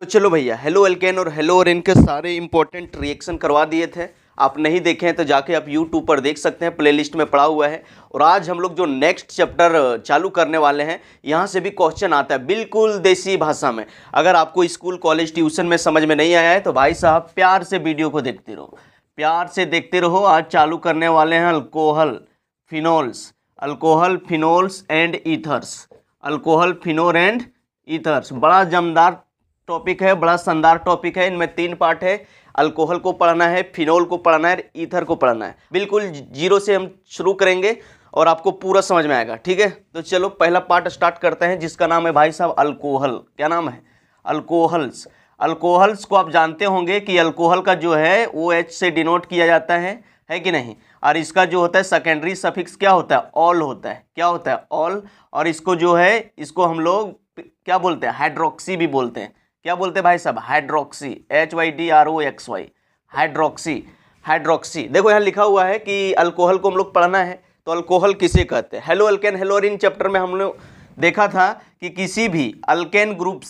तो चलो भैया, हेलो एल्केन और हेलो ओरेन के सारे इंपॉर्टेंट रिएक्शन करवा दिए थे। आप नहीं देखे हैं तो जाके आप यूट्यूब पर देख सकते हैं, प्लेलिस्ट में पड़ा हुआ है। और आज हम लोग जो नेक्स्ट चैप्टर चालू करने वाले हैं, यहाँ से भी क्वेश्चन आता है बिल्कुल देसी भाषा में। अगर आपको स्कूल कॉलेज ट्यूशन में समझ में नहीं आया है तो भाई साहब प्यार से वीडियो को देखते रहो, प्यार से देखते रहो। आज चालू करने वाले हैं alcohol phenols, alcohol phenols and ethers, alcohol phenol and ethers. बड़ा जमदार टॉपिक है, बड़ा शानदार टॉपिक है। इनमें 3 पार्ट है। अल्कोहल को पढ़ना है, फिनोल को पढ़ना है, ईथर को पढ़ना है। बिल्कुल जीरो से हम शुरू करेंगे और आपको पूरा समझ में आएगा, ठीक है। तो चलो पहला पार्ट स्टार्ट करते हैं, जिसका नाम है भाई साहब अल्कोहल। क्या नाम है? अल्कोहल्स। अल्कोहल्स को आप जानते होंगे कि अल्कोहल का जो है OH से डिनोट किया जाता है कि नहीं। और इसका जो होता है सेकेंडरी सफिक्स क्या होता है? ऑल होता है। क्या होता है? ऑल। और इसको जो है, इसको हम लोग क्या बोलते हैं? हाइड्रोक्सी भी बोलते हैं। क्या बोलते हैं भाई साहब? Hydroxy, HYDROXY, hydroxy. हाइड्रोक्सी देखो यहाँ लिखा हुआ है कि अल्कोहल को हम लोग पढ़ना है, तो अल्कोहल किसे कहते हैं? हेलो एल्केन हेलो ओरीन चैप्टर में हम लोग देखा था कि किसी भी अल्केन ग्रुप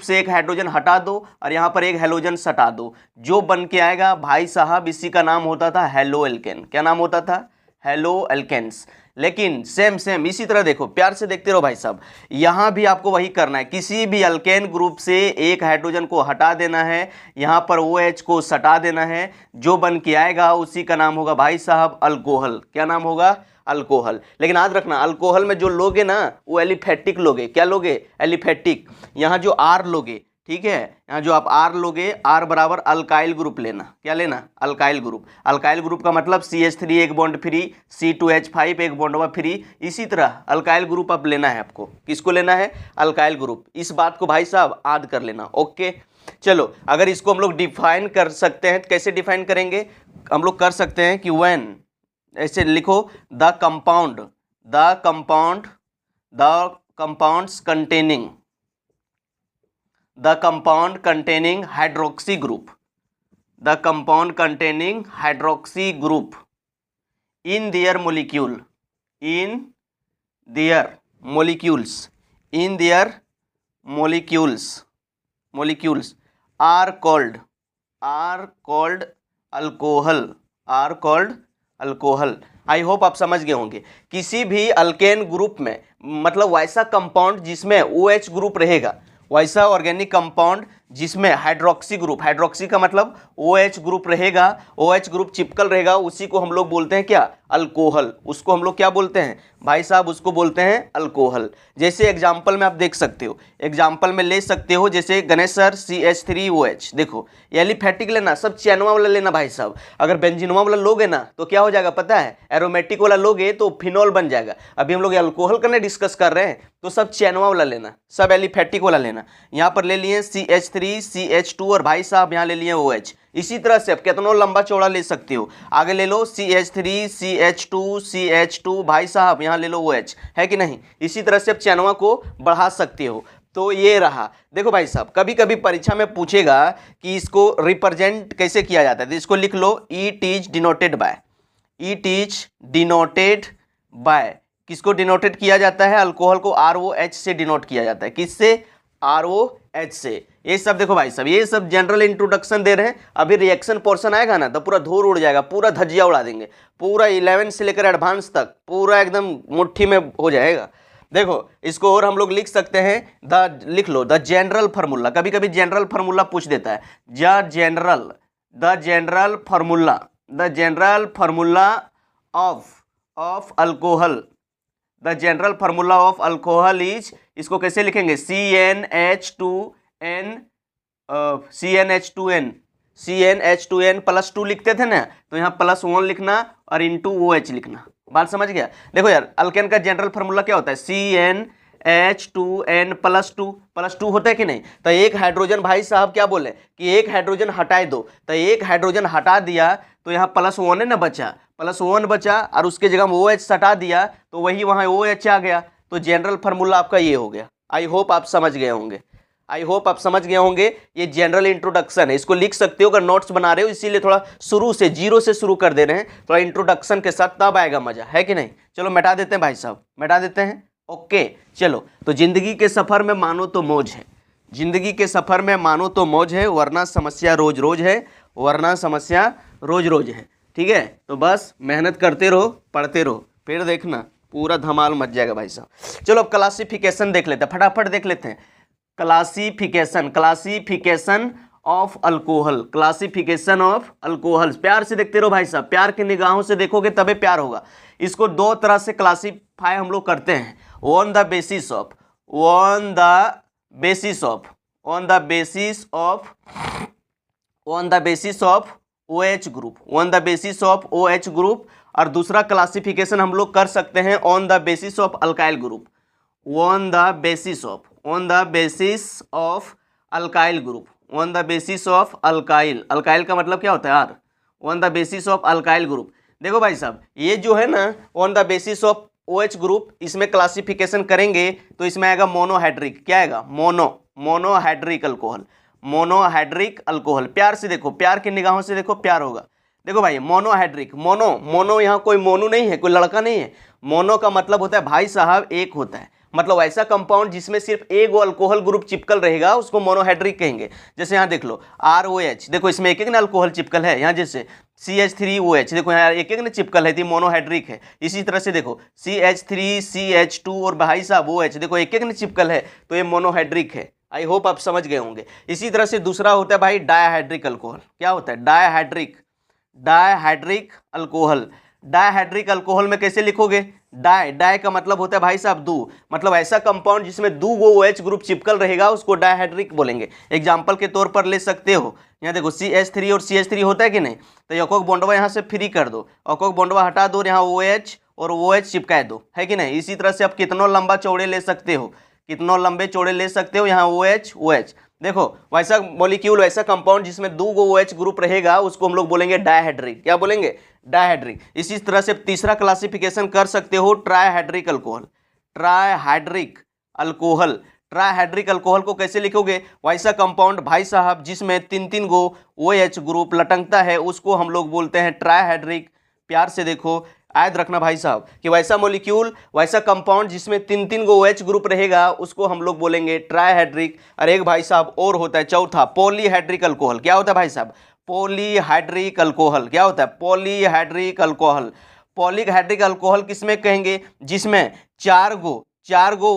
से एक हाइड्रोजन हटा दो और यहाँ पर एक हेलोजन सटा दो, जो बन के आएगा भाई साहब इसी का नाम होता था हेलो एल्केन। क्या नाम होता था? Halo alkanes. लेकिन सेम इसी तरह देखो, प्यार से देखते रहो भाई साहब। यहाँ भी आपको वही करना है, किसी भी अल्केन ग्रुप से एक हाइड्रोजन को हटा देना है, यहाँ पर OH को सटा देना है, जो बन के आएगा उसी का नाम होगा भाई साहब अल्कोहल। क्या नाम होगा? अल्कोहल। लेकिन याद रखना, अल्कोहल में जो लोग हैं ना वो एलिफेटिक लोगे। क्या लोगे? एलिफेटिक। यहाँ जो R लोगे, ठीक है, यहाँ जो आप R लोगे, R बराबर अल्काइल ग्रुप लेना। क्या लेना? Alkyl group. अल्काइल ग्रुप का मतलब CH3 एक बॉन्ड फ्री, C2H5 एक बॉन्ड फ्री। इसी तरह अल्काइल ग्रुप अब लेना है आपको। किसको लेना है? Alkyl group. इस बात को भाई साहब याद कर लेना। ओके चलो, अगर इसको हम लोग डिफाइन कर सकते हैं तो कैसे डिफाइन करेंगे? हम लोग कर सकते हैं कि व्हेन, ऐसे लिखो, the compound containing hydroxy group, the compound containing hydroxy group in their molecules are called alcohol. I hope आप समझ गए होंगे। किसी भी अल्केन ग्रुप में, मतलब वैसा कंपाउंड जिसमें OH ग्रुप रहेगा, वैसा ऑर्गेनिक कंपाउंड जिसमें हाइड्रोक्सी ग्रुप, हाइड्रोक्सी का मतलब OH ग्रुप रहेगा, OH ग्रुप चिपकल रहेगा, उसी को हम लोग बोलते हैं क्या? अल्कोहल। उसको हम लोग क्या बोलते हैं भाई साहब? उसको बोलते हैं अल्कोहल। जैसे एग्जाम्पल में आप देख सकते हो, एग्जाम्पल में ले सकते हो, जैसे गणेश सर CH3OH। देखो एलिफेटिक लेना, सब चैनवा वाला लेना भाई साहब। अगर बेंजीनवा वाला लोगे ना तो क्या हो जाएगा पता है? एरोमेटिक वाला लोगे तो फिनोल बन जाएगा। अभी हम लोग अल्कोहल करने डिस्कस कर रहे हैं, तो सब चैनवा वाला लेना, सब एलिफेटिक वाला लेना। यहाँ पर ले लिए CH3 CH2 और भाई साहब यहाँ ले लिए OH। इसी तरह से आप कितना लंबा चौड़ा ले सकते हो। आगे ले लो CH3 CH2 भाई साहब यहाँ ले लो OH, है कि नहीं। इसी तरह से आप चैनवा को बढ़ा सकते हो। तो ये रहा। देखो भाई साहब, कभी कभी परीक्षा में पूछेगा कि इसको रिप्रेजेंट कैसे किया जाता है, तो इसको लिख लो, इट इज डिनोटेड बाय। किसको डिनोटेड किया जाता है? अल्कोहल को ROH से डिनोट किया जाता है। किससे? ROH से। ये सब देखो भाई साहब, ये सब जनरल इंट्रोडक्शन दे रहे हैं। अभी रिएक्शन पोर्शन आएगा ना तो पूरा धूल उड़ जाएगा, पूरा धज्जिया उड़ा देंगे, पूरा 11 से लेकर एडवांस तक पूरा एकदम मुट्ठी में हो जाएगा। देखो इसको और हम लोग लिख सकते हैं, लिख लो द जनरल फार्मूला। कभी कभी जनरल फार्मूला पूछ देता है। The general formula of alcohol. The general formula of alcohol is, इसको कैसे लिखेंगे? CnH2n +2 लिखते थे ना, तो यहाँ +1 लिखना और इंटू OH लिखना। बात समझ गया? देखो यार, अल्केन का जनरल फार्मूला क्या होता है? CnH2n +2 होता है कि नहीं। तो एक हाइड्रोजन भाई साहब क्या बोले कि एक हाइड्रोजन हटा दो, तो एक हाइड्रोजन हटा दिया तो यहाँ +1 है ना, +1 बचा और उसके जगह में OH सटा दिया तो वही वहाँ OH आ गया। तो जनरल फार्मूला आपका ये हो गया। आई होप आप समझ गए होंगे। ये जनरल इंट्रोडक्शन है, इसको लिख सकते हो अगर नोट्स बना रहे हो, इसीलिए थोड़ा शुरू से जीरो से शुरू कर दे रहे हैं, थोड़ा इंट्रोडक्शन के साथ, तब आएगा मजा, है कि नहीं। चलो मिटा देते हैं भाई साहब, मिटा देते हैं। ओके चलो, तो जिंदगी के सफर में मानो तो मौज है, जिंदगी के सफ़र में मानो तो मौज है, वरना समस्या रोज रोज है, वरना समस्या रोज रोज है। ठीक है, तो बस मेहनत करते रहो, पढ़ते रहो, फिर देखना पूरा धमाल मच जाएगा भाई साहब। चलो अब क्लासिफिकेशन देख लेते हैं, फटाफट देख लेते हैं। Classification of alcohol, classification of alcohol. प्यार से देखते रहो भाई साहब, प्यार की निगाहों से देखोगे तबे प्यार होगा। इसको दो तरह से क्लासीफाई हम लोग करते हैं, on the basis of OH group, on the basis of OH group. और दूसरा क्लासिफिकेशन हम लोग कर सकते हैं on the basis of alkyl group, on the basis of alkyl group, on the basis of alkyl. Alkyl का मतलब क्या होता है यार, on the basis of alkyl group. देखो भाई साहब, ये जो है ना on the basis of OH group, इसमें क्लासिफिकेशन करेंगे तो इसमें आएगा मोनोहाइड्रिक। क्या आएगा, मोनोहाइड्रिक अल्कोहल, मोनोहाइड्रिक अल्कोहल। प्यार से देखो, प्यार की निगाहों से देखो, प्यार होगा। देखो भाई, मोनोहाइड्रिक, मोनो यहाँ कोई मोनू नहीं है, कोई लड़का नहीं है। मोनो का मतलब होता है भाई साहब एक होता है, मतलब ऐसा कंपाउंड जिसमें सिर्फ एक अल्कोहल ग्रुप चिपकल रहेगा उसको मोनोहाइड्रिक कहेंगे। जैसे यहाँ देख लो ROH, देखो इसमें एक एक ना अल्कोहल चिपकल है। यहाँ जैसे CH3OH, देखो यहाँ एक एक ना चिपकल है, तो मोनोहाइड्रिक है। इसी तरह से देखो CH3 CH2 और भाई साहब OH, देखो एक एक ना चिपकल है, तो ये मोनोहाइड्रिक है। आई होप आप समझ गए होंगे। इसी तरह से दूसरा होता है भाई डायहाइड्रिक अल्कोहल। क्या होता है, डायहाइड्रिक अल्कोहल। डायहाइड्रिक अल्कोहल में कैसे लिखोगे, डाई का मतलब होता है भाई साहब दो, मतलब ऐसा कंपाउंड जिसमें दो गो OH ग्रुप चिपकल रहेगा उसको डायहाइड्रिक बोलेंगे। एग्जांपल के तौर पर ले सकते हो, यहाँ देखो CH3 और CH3 होता है कि नहीं, तो यकोक बॉन्डवा यहाँ से फ्री कर दो, यकोक बॉन्डवा हटा दो, यहाँ OH और OH चिपका दो, है कि नहीं। इसी तरह से आप कितनों लंबा चौड़े ले सकते हो, कितनों लंबे चौड़े ले सकते हो, यहाँ OH। देखो वैसा मॉलिक्यूल, वैसा कंपाउंड जिसमें दो गो OH ग्रुप रहेगा उसको हम लोग बोलेंगे डायहाइड्रिक। क्या बोलेंगे, डायहाइड्रिक। इसी तरह से तीसरा क्लासिफिकेशन कर सकते हो ट्राइहाइड्रिक अल्कोहल। ट्राइहाइड्रिक अल्कोहल को कैसे लिखोगे, वैसा कंपाउंड भाई साहब जिसमें तीन गो OH ग्रुप लटकता है उसको हम लोग बोलते हैं ट्राइहाइड्रिक। प्यार से देखो, याद रखना भाई साहब कि वैसा मॉलिक्यूल, वैसा कंपाउंड जिसमें तीन गो OH ग्रुप रहेगा उसको हम लोग बोलेंगे ट्राइहाइड्रिक। और एक भाई साहब और होता है चौथा, पॉलीहाइड्रिक अल्कोहल। क्या होता है भाई साहब, पॉलीहाइड्रिक अल्कोहल। क्या होता है, पॉलीहाइड्रिक अल्कोहल। पॉलीहाइड्रिक अल्कोहल किसमें कहेंगे, जिसमें चार गो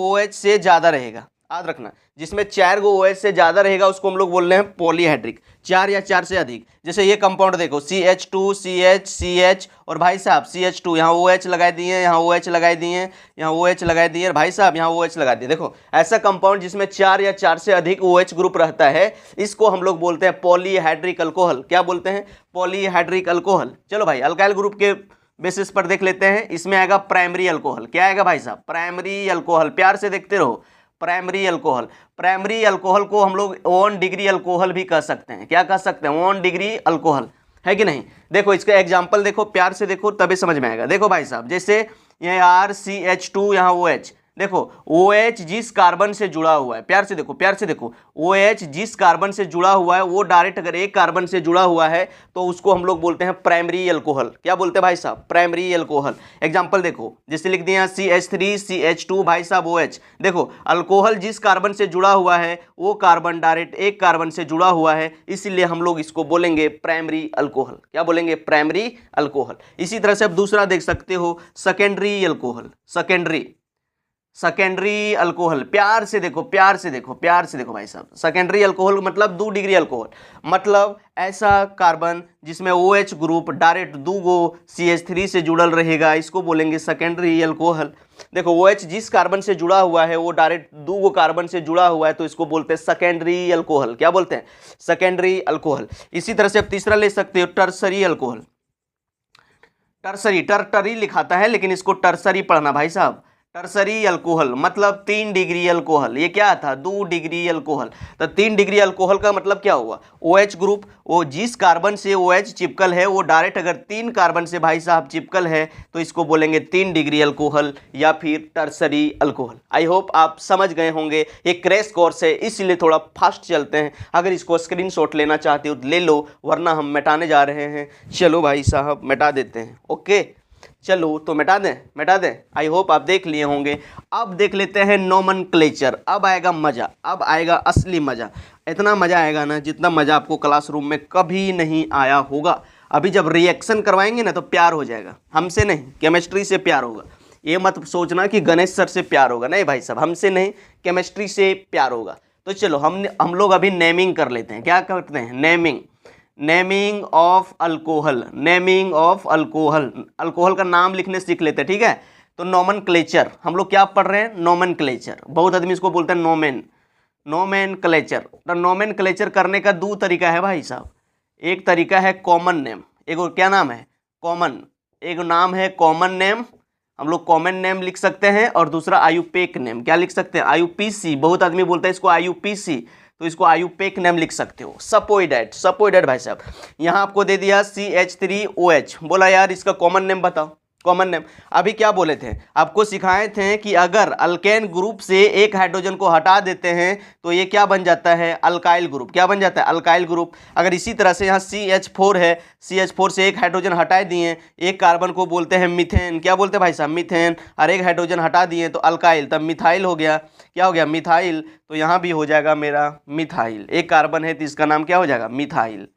OH से ज्यादा रहेगा। याद रखना, जिसमें 4 गो OH से ज्यादा रहेगा उसको हम लोग बोल रहे हैं पॉलीहाइड्रिक। 4 या 4 से अधिक, जैसे ये कंपाउंड देखो CH2 CH और भाई साहब CH2, यहाँ OH लगा दिए, यहाँ OH लगा दिए, यहाँ OH लगा दिए, भाई साहब यहाँ OH लगा दिए। देखो ऐसा कंपाउंड जिसमें 4 या 4 से अधिक OH ग्रुप रहता है इसको हम लोग बोलते हैं पॉलीहाइड्रिक अल्कोहल। क्या बोलते हैं, पॉलीहाइड्रिक अल्कोहल। चलो भाई अल्काइल ग्रुप के बेसिस पर देख लेते हैं, इसमें आएगा प्राइमरी अल्कोहल। क्या आएगा भाई साहब, प्राइमरी अल्कोहल। प्यार से देखते रहो, प्राइमरी अल्कोहल। प्राइमरी अल्कोहल को हम लोग 1 डिग्री अल्कोहल भी कह सकते हैं। क्या कह सकते हैं, 1 डिग्री अल्कोहल, है कि नहीं। देखो इसका एग्जांपल देखो, प्यार से देखो तभी समझ में आएगा। देखो भाई साहब, जैसे ये RCH2, यहाँ OH, देखो OH जिस कार्बन से जुड़ा हुआ है, प्यार से देखो, प्यार से देखो, OH जिस कार्बन से जुड़ा हुआ है वो डायरेक्ट अगर एक कार्बन से जुड़ा हुआ है तो उसको हम लोग बोलते हैं प्राइमरी अल्कोहल। क्या बोलते हैं भाई साहब, प्राइमरी अल्कोहल। एग्जांपल देखो, जैसे लिख दिया CH3 CH2 भाई साहब OH। देखो अल्कोहल जिस कार्बन से जुड़ा हुआ है वो कार्बन डायरेक्ट एक कार्बन से जुड़ा हुआ है, इसलिए हम लोग इसको बोलेंगे प्राइमरी अल्कोहल। क्या बोलेंगे, प्राइमरी अल्कोहल। इसी तरह से आप दूसरा देख सकते हो सेकेंडरी अल्कोहल। सेकेंडरी अल्कोहल, प्यार से देखो, प्यार से देखो, प्यार से देखो भाई साहब। सेकेंडरी अल्कोहल मतलब 2 डिग्री अल्कोहल, मतलब ऐसा कार्बन जिसमें OH ग्रुप डायरेक्ट 2 गो CH3 से जुड़ल रहेगा, इसको बोलेंगे सेकेंडरी अल्कोहल। देखो OH जिस कार्बन से जुड़ा हुआ है वो डायरेक्ट 2 गो कार्बन से जुड़ा हुआ है तो इसको बोलते हैं सेकेंडरी अल्कोहल। क्या बोलते हैं, सेकेंडरी अल्कोहल। इसी तरह से आप तीसरा ले सकते हो टर्सरी अल्कोहल। टर्सरी लिखाता है लेकिन इसको टर्सरी पढ़ना भाई साहब। टर्सरी अल्कोहल मतलब 3 डिग्री अल्कोहल। ये क्या था, 2 डिग्री अल्कोहल। तो 3 डिग्री अल्कोहल का मतलब क्या हुआ, OH ग्रुप, वो जिस कार्बन से OH चिपकल है वो डायरेक्ट अगर 3 कार्बन से भाई साहब चिपकल है तो इसको बोलेंगे 3 डिग्री अल्कोहल या फिर टर्सरी अल्कोहल। आई होप आप समझ गए होंगे। ये क्रैश कोर्स है इसलिए थोड़ा फास्ट चलते हैं। अगर इसको स्क्रीनशॉट लेना चाहते हो तो ले लो, वरना हम मिटाने जा रहे हैं। चलो भाई साहब मिटा देते हैं। ओके, चलो तो मिटा दें। आई होप आप देख लिए होंगे। अब देख लेते हैं नोमेनक्लेचर। अब आएगा मज़ा, अब आएगा असली मज़ा। इतना मज़ा आएगा ना जितना मज़ा आपको क्लासरूम में कभी नहीं आया होगा। अभी जब रिएक्शन करवाएंगे ना तो प्यार हो जाएगा। हमसे नहीं, केमिस्ट्री से प्यार होगा। ये मत सोचना कि गणेश सर से प्यार होगा, नहीं भाई साहब, हमसे नहीं, केमिस्ट्री से प्यार होगा। तो चलो हम लोग अभी नेमिंग कर लेते हैं। क्या करते हैं? Naming of alcohol. Naming of alcohol, alcohol का नाम लिखने सीख लेते हैं, ठीक है। तो नोमेनक्लेचर, हम लोग क्या पढ़ रहे हैं? नोमेनक्लेचर। बहुत आदमी इसको बोलते हैं नोमेनक्लेचर। तो नोमेनक्लेचर करने का दो तरीका है भाई साहब। एक तरीका है कॉमन नेम, एक और क्या नाम है? कॉमन। एक नाम है कॉमन नेम, हम लोग कॉमन नेम लिख सकते हैं, और दूसरा आयुपेक नेम। क्या लिख सकते हैं? आयुपीसी। बहुत आदमी बोलता है इसको आयुपीसी, तो इसको आयुपेक नेम लिख सकते हो। सपोइडेट भाई साहब, यहाँ आपको दे दिया CH3OH। बोला यार इसका कॉमन नेम बताओ। कॉमन नेम अभी क्या बोले थे? आपको सिखाए थे कि अगर अल्केन ग्रुप से एक हाइड्रोजन को हटा देते हैं तो ये क्या बन जाता है? Alkyl group. क्या बन जाता है? Alkyl group. अगर इसी तरह से यहाँ CH4 है, CH4 से एक हाइड्रोजन हटा दिए, एक कार्बन को बोलते हैं मीथेन। क्या बोलते हैं भाई साहब? मीथेन। और एक हाइड्रोजन हटा दिए तो अल्काइल, तब मिथाइल हो गया। क्या हो गया? मिथाइल। तो यहाँ भी हो जाएगा मेरा मिथाइल। एक कार्बन है तो इसका नाम क्या हो जाएगा? मिथाइल।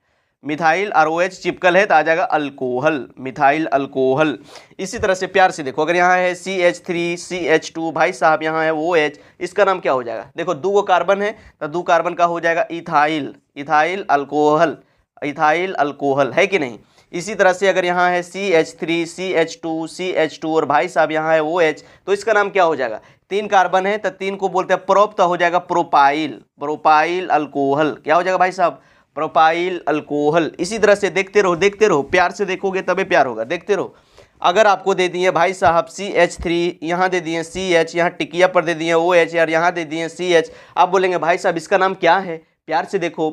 मिथाइल और OH चिपकल है तो आ जाएगा अल्कोहल, मिथाइल अल्कोहल। इसी तरह से प्यार से देखो, अगर यहाँ है CH3 CH2, भाई साहब यहाँ है OH, इसका नाम क्या हो जाएगा? देखो दो गो कार्बन है तो दो कार्बन का हो जाएगा ethyl, ethyl alcohol, ethyl alcohol, है कि नहीं। इसी तरह से अगर यहाँ है CH3 CH2 और भाई साहब यहाँ है OH, तो इसका नाम क्या हो जाएगा? तीन कार्बन है तो तीन को बोलते हैं प्रोप, तो हो जाएगा प्रोपाइल, प्रोपाइल अल्कोहल। क्या हो जाएगा भाई साहब? Propyl alcohol. इसी तरह से देखते रहो, प्यार से देखोगे तभी प्यार होगा। देखते रहो। अगर आपको दे दिए भाई साहब CH3, यहाँ दे दिए CH, यहाँ टिकिया पर दे दिए OH, यार यहाँ दे दिए CH, आप बोलेंगे भाई साहब इसका नाम क्या है? प्यार से देखो,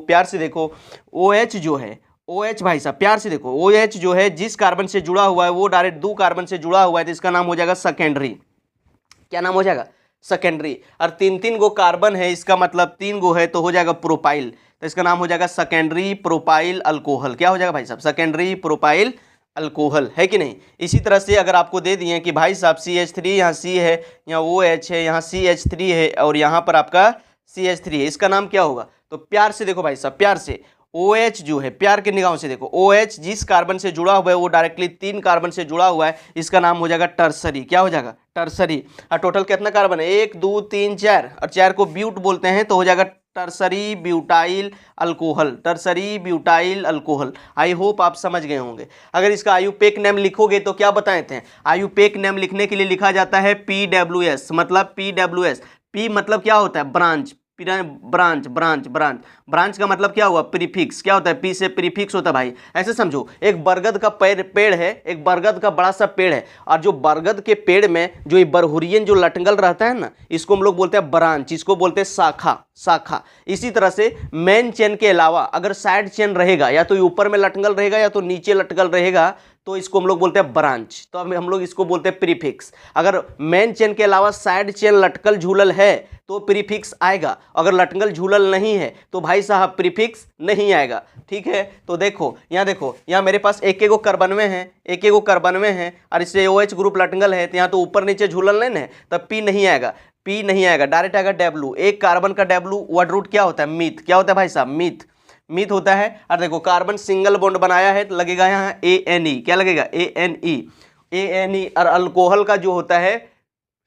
OH जो है, OH भाई साहब प्यार से देखो, OH जो है जिस कार्बन से जुड़ा हुआ है वो डायरेक्ट दो कार्बन से जुड़ा हुआ है, तो इसका नाम हो जाएगा सेकेंडरी। क्या नाम हो जाएगा? सेकेंडरी। और तीन गो कार्बन है, इसका मतलब तीन गो है तो हो जाएगा प्रोपाइल, तो इसका नाम हो जाएगा सेकेंडरी प्रोपाइल अल्कोहल। क्या हो जाएगा भाई साहब? सेकेंडरी प्रोपाइल अल्कोहल, है कि नहीं। इसी तरह से अगर आपको दे दिए कि भाई साहब CH3 यहाँ C है, यहाँ OH है, यहाँ CH3 है और यहाँ पर आपका CH3 है, इसका नाम क्या होगा? तो प्यार से देखो भाई साहब, प्यार से, OH जो है, प्यार के निगाहों से देखो, OH जिस कार्बन से जुड़ा हुआ है वो डायरेक्टली तीन कार्बन से जुड़ा हुआ है, इसका नाम हो जाएगा टर्सरी। क्या हो जाएगा? टर्सरी। और टोटल कितना कार्बन है? 1 2 3 4, और 4 को ब्यूट बोलते हैं तो हो जाएगा tertiary butyl alcohol, tertiary butyl alcohol. I hope आप समझ गए होंगे। अगर इसका आयुपेक नेम लिखोगे तो क्या बताए थे? आयुपेक नेम लिखने के लिए लिखा जाता है PWS, मतलब PWS। P मतलब क्या होता है? ब्रांच, ब्रांच का मतलब क्या हुआ? प्रीफिक्स। क्या होता है? P से प्रीफिक्स होता है भाई। ऐसे समझो, एक बरगद का पेड़ है, एक बरगद का बड़ा सा पेड़ है, और जो बरगद के पेड़ में जो ये बरहुरियन जो लटंगल रहता है ना, इसको हम लोग बोलते हैं ब्रांच, इसको बोलते हैं शाखा। इसी तरह से मेन चेन के अलावा अगर साइड चेन रहेगा, या तो ऊपर में लटंगल रहेगा या तो नीचे लटंगल रहेगा, तो इसको हम लोग बोलते हैं ब्रांच। तो अब हम लोग इसको बोलते हैं प्रीफिक्स। अगर मेन चेन के अलावा साइड चेन लटकल झूलल है तो प्रीफिक्स आएगा, अगर लटकल झूलल नहीं है तो भाई साहब प्रीफिक्स नहीं आएगा। ठीक है, तो देखो यहाँ मेरे पास एक गो कार्बनवे हैं, और इससे OH ग्रुप लटंगल है, तो यहाँ तो ऊपर नीचे झूलल नहीं है, तब P नहीं आएगा, डायरेक्ट आएगा W। एक कार्बन का W वर्ड रूट क्या होता है? मीथ। क्या होता है भाई साहब? मीथ होता है। और देखो कार्बन सिंगल बॉन्ड बनाया है तो लगेगा यहाँ ANE। क्या लगेगा? ANE। और अल्कोहल का जो होता है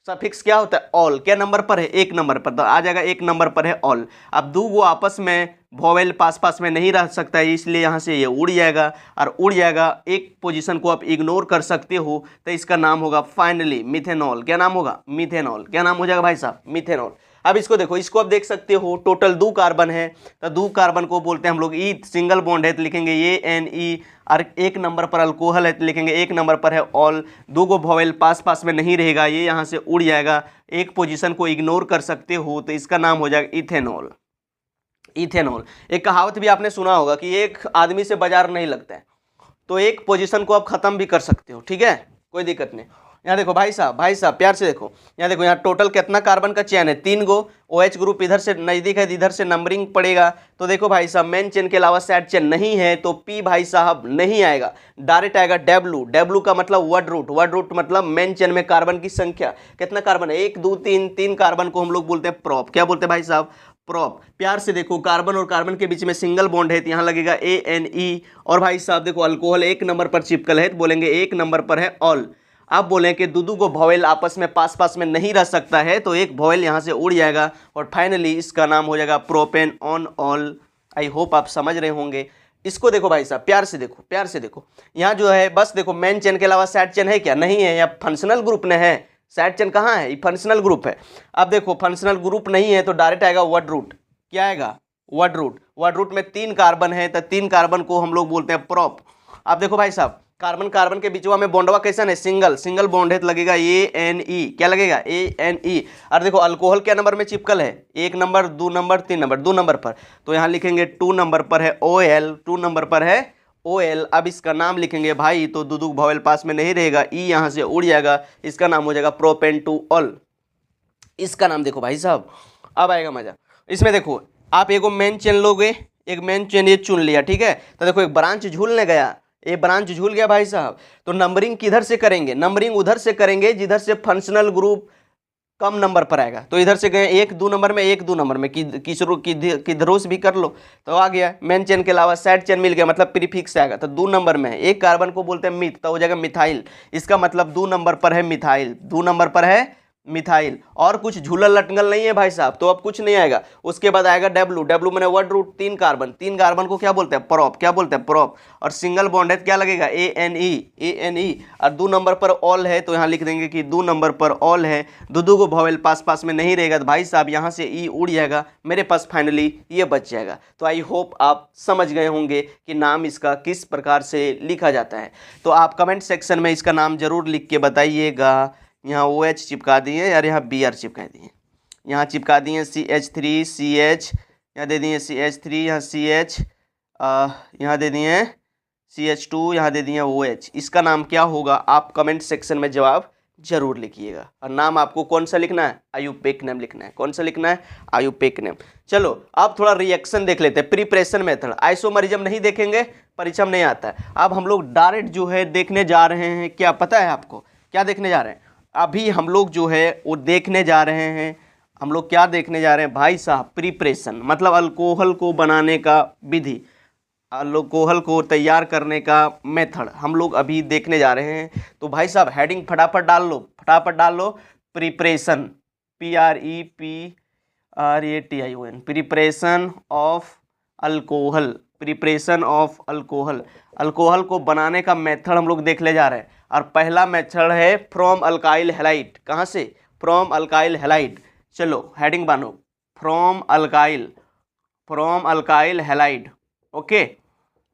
सफिक्स क्या होता है? ऑल। क्या नंबर पर है? 1 नंबर पर, तो आ जाएगा 1 नंबर पर है ऑल। अब दो वो आपस में वोवेल पास में नहीं रह सकता है, इसलिए यहाँ से ये उड़ जाएगा। एक पोजीशन को आप इग्नोर कर सकते हो, तो इसका नाम होगा फाइनली मिथेनॉल। क्या नाम होगा? मिथेनॉल। क्या नाम हो जाएगा भाई साहब? मिथेनॉल। अब इसको देखो, इसको आप देख सकते हो, टोटल 2 कार्बन है, तो 2 कार्बन को बोलते हैं हम लोग ईथ। सिंगल बॉन्ड है तो लिखेंगे ANE, और 1 नंबर पर अल्कोहल है तो लिखेंगे 1 नंबर पर है ऑल। 2 गो वोवेल पास में नहीं रहेगा, ये यहाँ से उड़ जाएगा, एक पोजीशन को इग्नोर कर सकते हो, तो इसका नाम हो जाएगा इथेनॉल। एक कहावत भी आपने सुना होगा कि एक आदमी से बाजार नहीं लगता है, तो एक पोजीशन को आप खत्म भी कर सकते हो। ठीक है, कोई दिक्कत नहीं। यहाँ देखो भाई साहब प्यार से देखो, यहाँ देखो, यहाँ टोटल कितना कार्बन का चेन है, 3 गो। OH ग्रुप इधर से नजदीक है, इधर से नंबरिंग पड़ेगा। तो देखो भाई साहब, मेन चेन के अलावा साइड चेन नहीं है, तो P भाई साहब नहीं आएगा, डायरेक्ट आएगा W का मतलब वर्ड रूट मतलब मेन चेन में कार्बन की संख्या। कितना कार्बन है, 1 2 3, 3 कार्बन को हम लोग बोलते हैं प्रॉप। क्या बोलते हैं भाई साहब, प्रॉप। प्यार से देखो, कार्बन और कार्बन के बीच में सिंगल बॉन्ड है, तो यहाँ लगेगा ANE। और भाई साहब देखो, अल्कोहल 1 नंबर पर चिपकल है, तो बोलेंगे 1 नंबर पर है ऑल। आप बोलें कि दो को वॉवेल आपस में पास में नहीं रह सकता है, तो एक वॉवेल यहाँ से उड़ जाएगा और फाइनली इसका नाम हो जाएगा propane on all. I hope आप समझ रहे होंगे। इसको देखो भाई साहब, प्यार से देखो, यहाँ जो है बस देखो, मेन चेन के अलावा साइड चेन है क्या, नहीं है, यहाँ फंक्शनल ग्रुप ने है। साइड चेन कहाँ है, ये फंक्शनल ग्रुप है। अब देखो फंक्शनल ग्रुप नहीं है, तो डायरेक्ट आएगा वर्ड रूट। क्या आएगा, वर्ड रूट में 3 कार्बन है, तो 3 कार्बन को हम लोग बोलते हैं प्रॉप। अब देखो भाई साहब, कार्बन के बीचवा में बॉन्डवा कैसा है, सिंगल बॉन्ड है, तो लगेगा ANE। क्या लगेगा, ANE। और देखो अल्कोहल क्या नंबर में चिपकल है, 1 नंबर 2 नंबर 3 नंबर, 2 नंबर पर, तो यहाँ लिखेंगे 2 नंबर पर है OL, 2 नंबर पर है OL। अब इसका नाम लिखेंगे भाई, तो दूध भॉवेल पास में नहीं रहेगा, ई यहाँ से उड़ जाएगा, इसका नाम हो जाएगा प्रोपेन टू ऑल। इसका नाम देखो भाई साहब, अब आएगा मजा। इसमें देखो, आप एगो मेन चेन लोगे, एक मेन चेन ये चुन लिया, ठीक है, तो देखो एक ब्रांच झूलने गया, ये ब्रांच झूल गया भाई साहब, तो नंबरिंग किधर से करेंगे, नंबरिंग उधर से करेंगे जिधर से फंक्शनल ग्रुप कम नंबर पर आएगा। तो इधर से गए 1 2 नंबर में, 1 2 नंबर में, किधरों से भी कर लो, तो आ गया। मेन चेन के अलावा साइड चेन मिल गया, मतलब प्रीफिक्स आएगा, तो 2 नंबर में है। एक कार्बन को बोलते हैं मिथ, तो हो जाएगा मिथाइल। इसका मतलब 2 नंबर पर है मिथाइल, 2 नंबर पर है मिथाइल। और कुछ झूलल लटंगल नहीं है भाई साहब, तो अब कुछ नहीं आएगा। उसके बाद आएगा W मैंने वर्ड रूट, 3 कार्बन को क्या बोलते हैं, प्रॉप। क्या बोलते हैं, प्रॉप। और सिंगल बॉन्ड है, क्या लगेगा, ANE। और 2 नंबर पर ऑल है, तो यहाँ लिख देंगे कि 2 नंबर पर ऑल है। दो को वॉवेल पास में नहीं रहेगा, तो भाई साहब यहाँ से ई उड़ जाएगा, मेरे पास फाइनली ये बच जाएगा। तो आई होप आप समझ गए होंगे कि नाम इसका किस प्रकार से लिखा जाता है। तो आप कमेंट सेक्शन में इसका नाम जरूर लिख के बताइएगा। यहाँ OH चिपका दिए यार, यहाँ Br चिपका दिए, यहाँ चिपका दिए CH3 CH, यहाँ दे दिए CH3, यहाँ CH, यहाँ दे दिए CH2, यहाँ दे दिए OH। इसका नाम क्या होगा, आप कमेंट सेक्शन में जवाब जरूर लिखिएगा। और नाम आपको कौन सा लिखना है, आयुपेक नेम लिखना है। कौन सा लिखना है, आयुपेक नेम। चलो अब थोड़ा रिएक्शन देख लेते हैं, प्रिपरेशन मेथड। आइसोमरिज्म नहीं देखेंगे, परीक्षा में नहीं आता है। अब हम लोग डायरेक्ट जो है देखने जा रहे हैं, क्या पता है आपको, क्या देखने जा रहे हैं अभी हम लोग जो है वो देखने जा रहे हैं। हम लोग क्या देखने जा रहे हैं भाई साहब, प्रिपरेशन मतलब अल्कोहल को बनाने का विधि, अल्कोहल को तैयार करने का मेथड हम लोग अभी देखने जा रहे हैं। तो भाई साहब हेडिंग फटाफट डाल लो, preparation, PREPRATION, preparation of alcohol, alcohol को बनाने का मेथड हम लोग देखने जा रहे हैं। और पहला मेथड है फ्रॉम अल्काइल हैलाइड। कहाँ से, फ्रॉम अल्काइल हैलाइड। चलो heading Bano, from alkyl halide. Okay,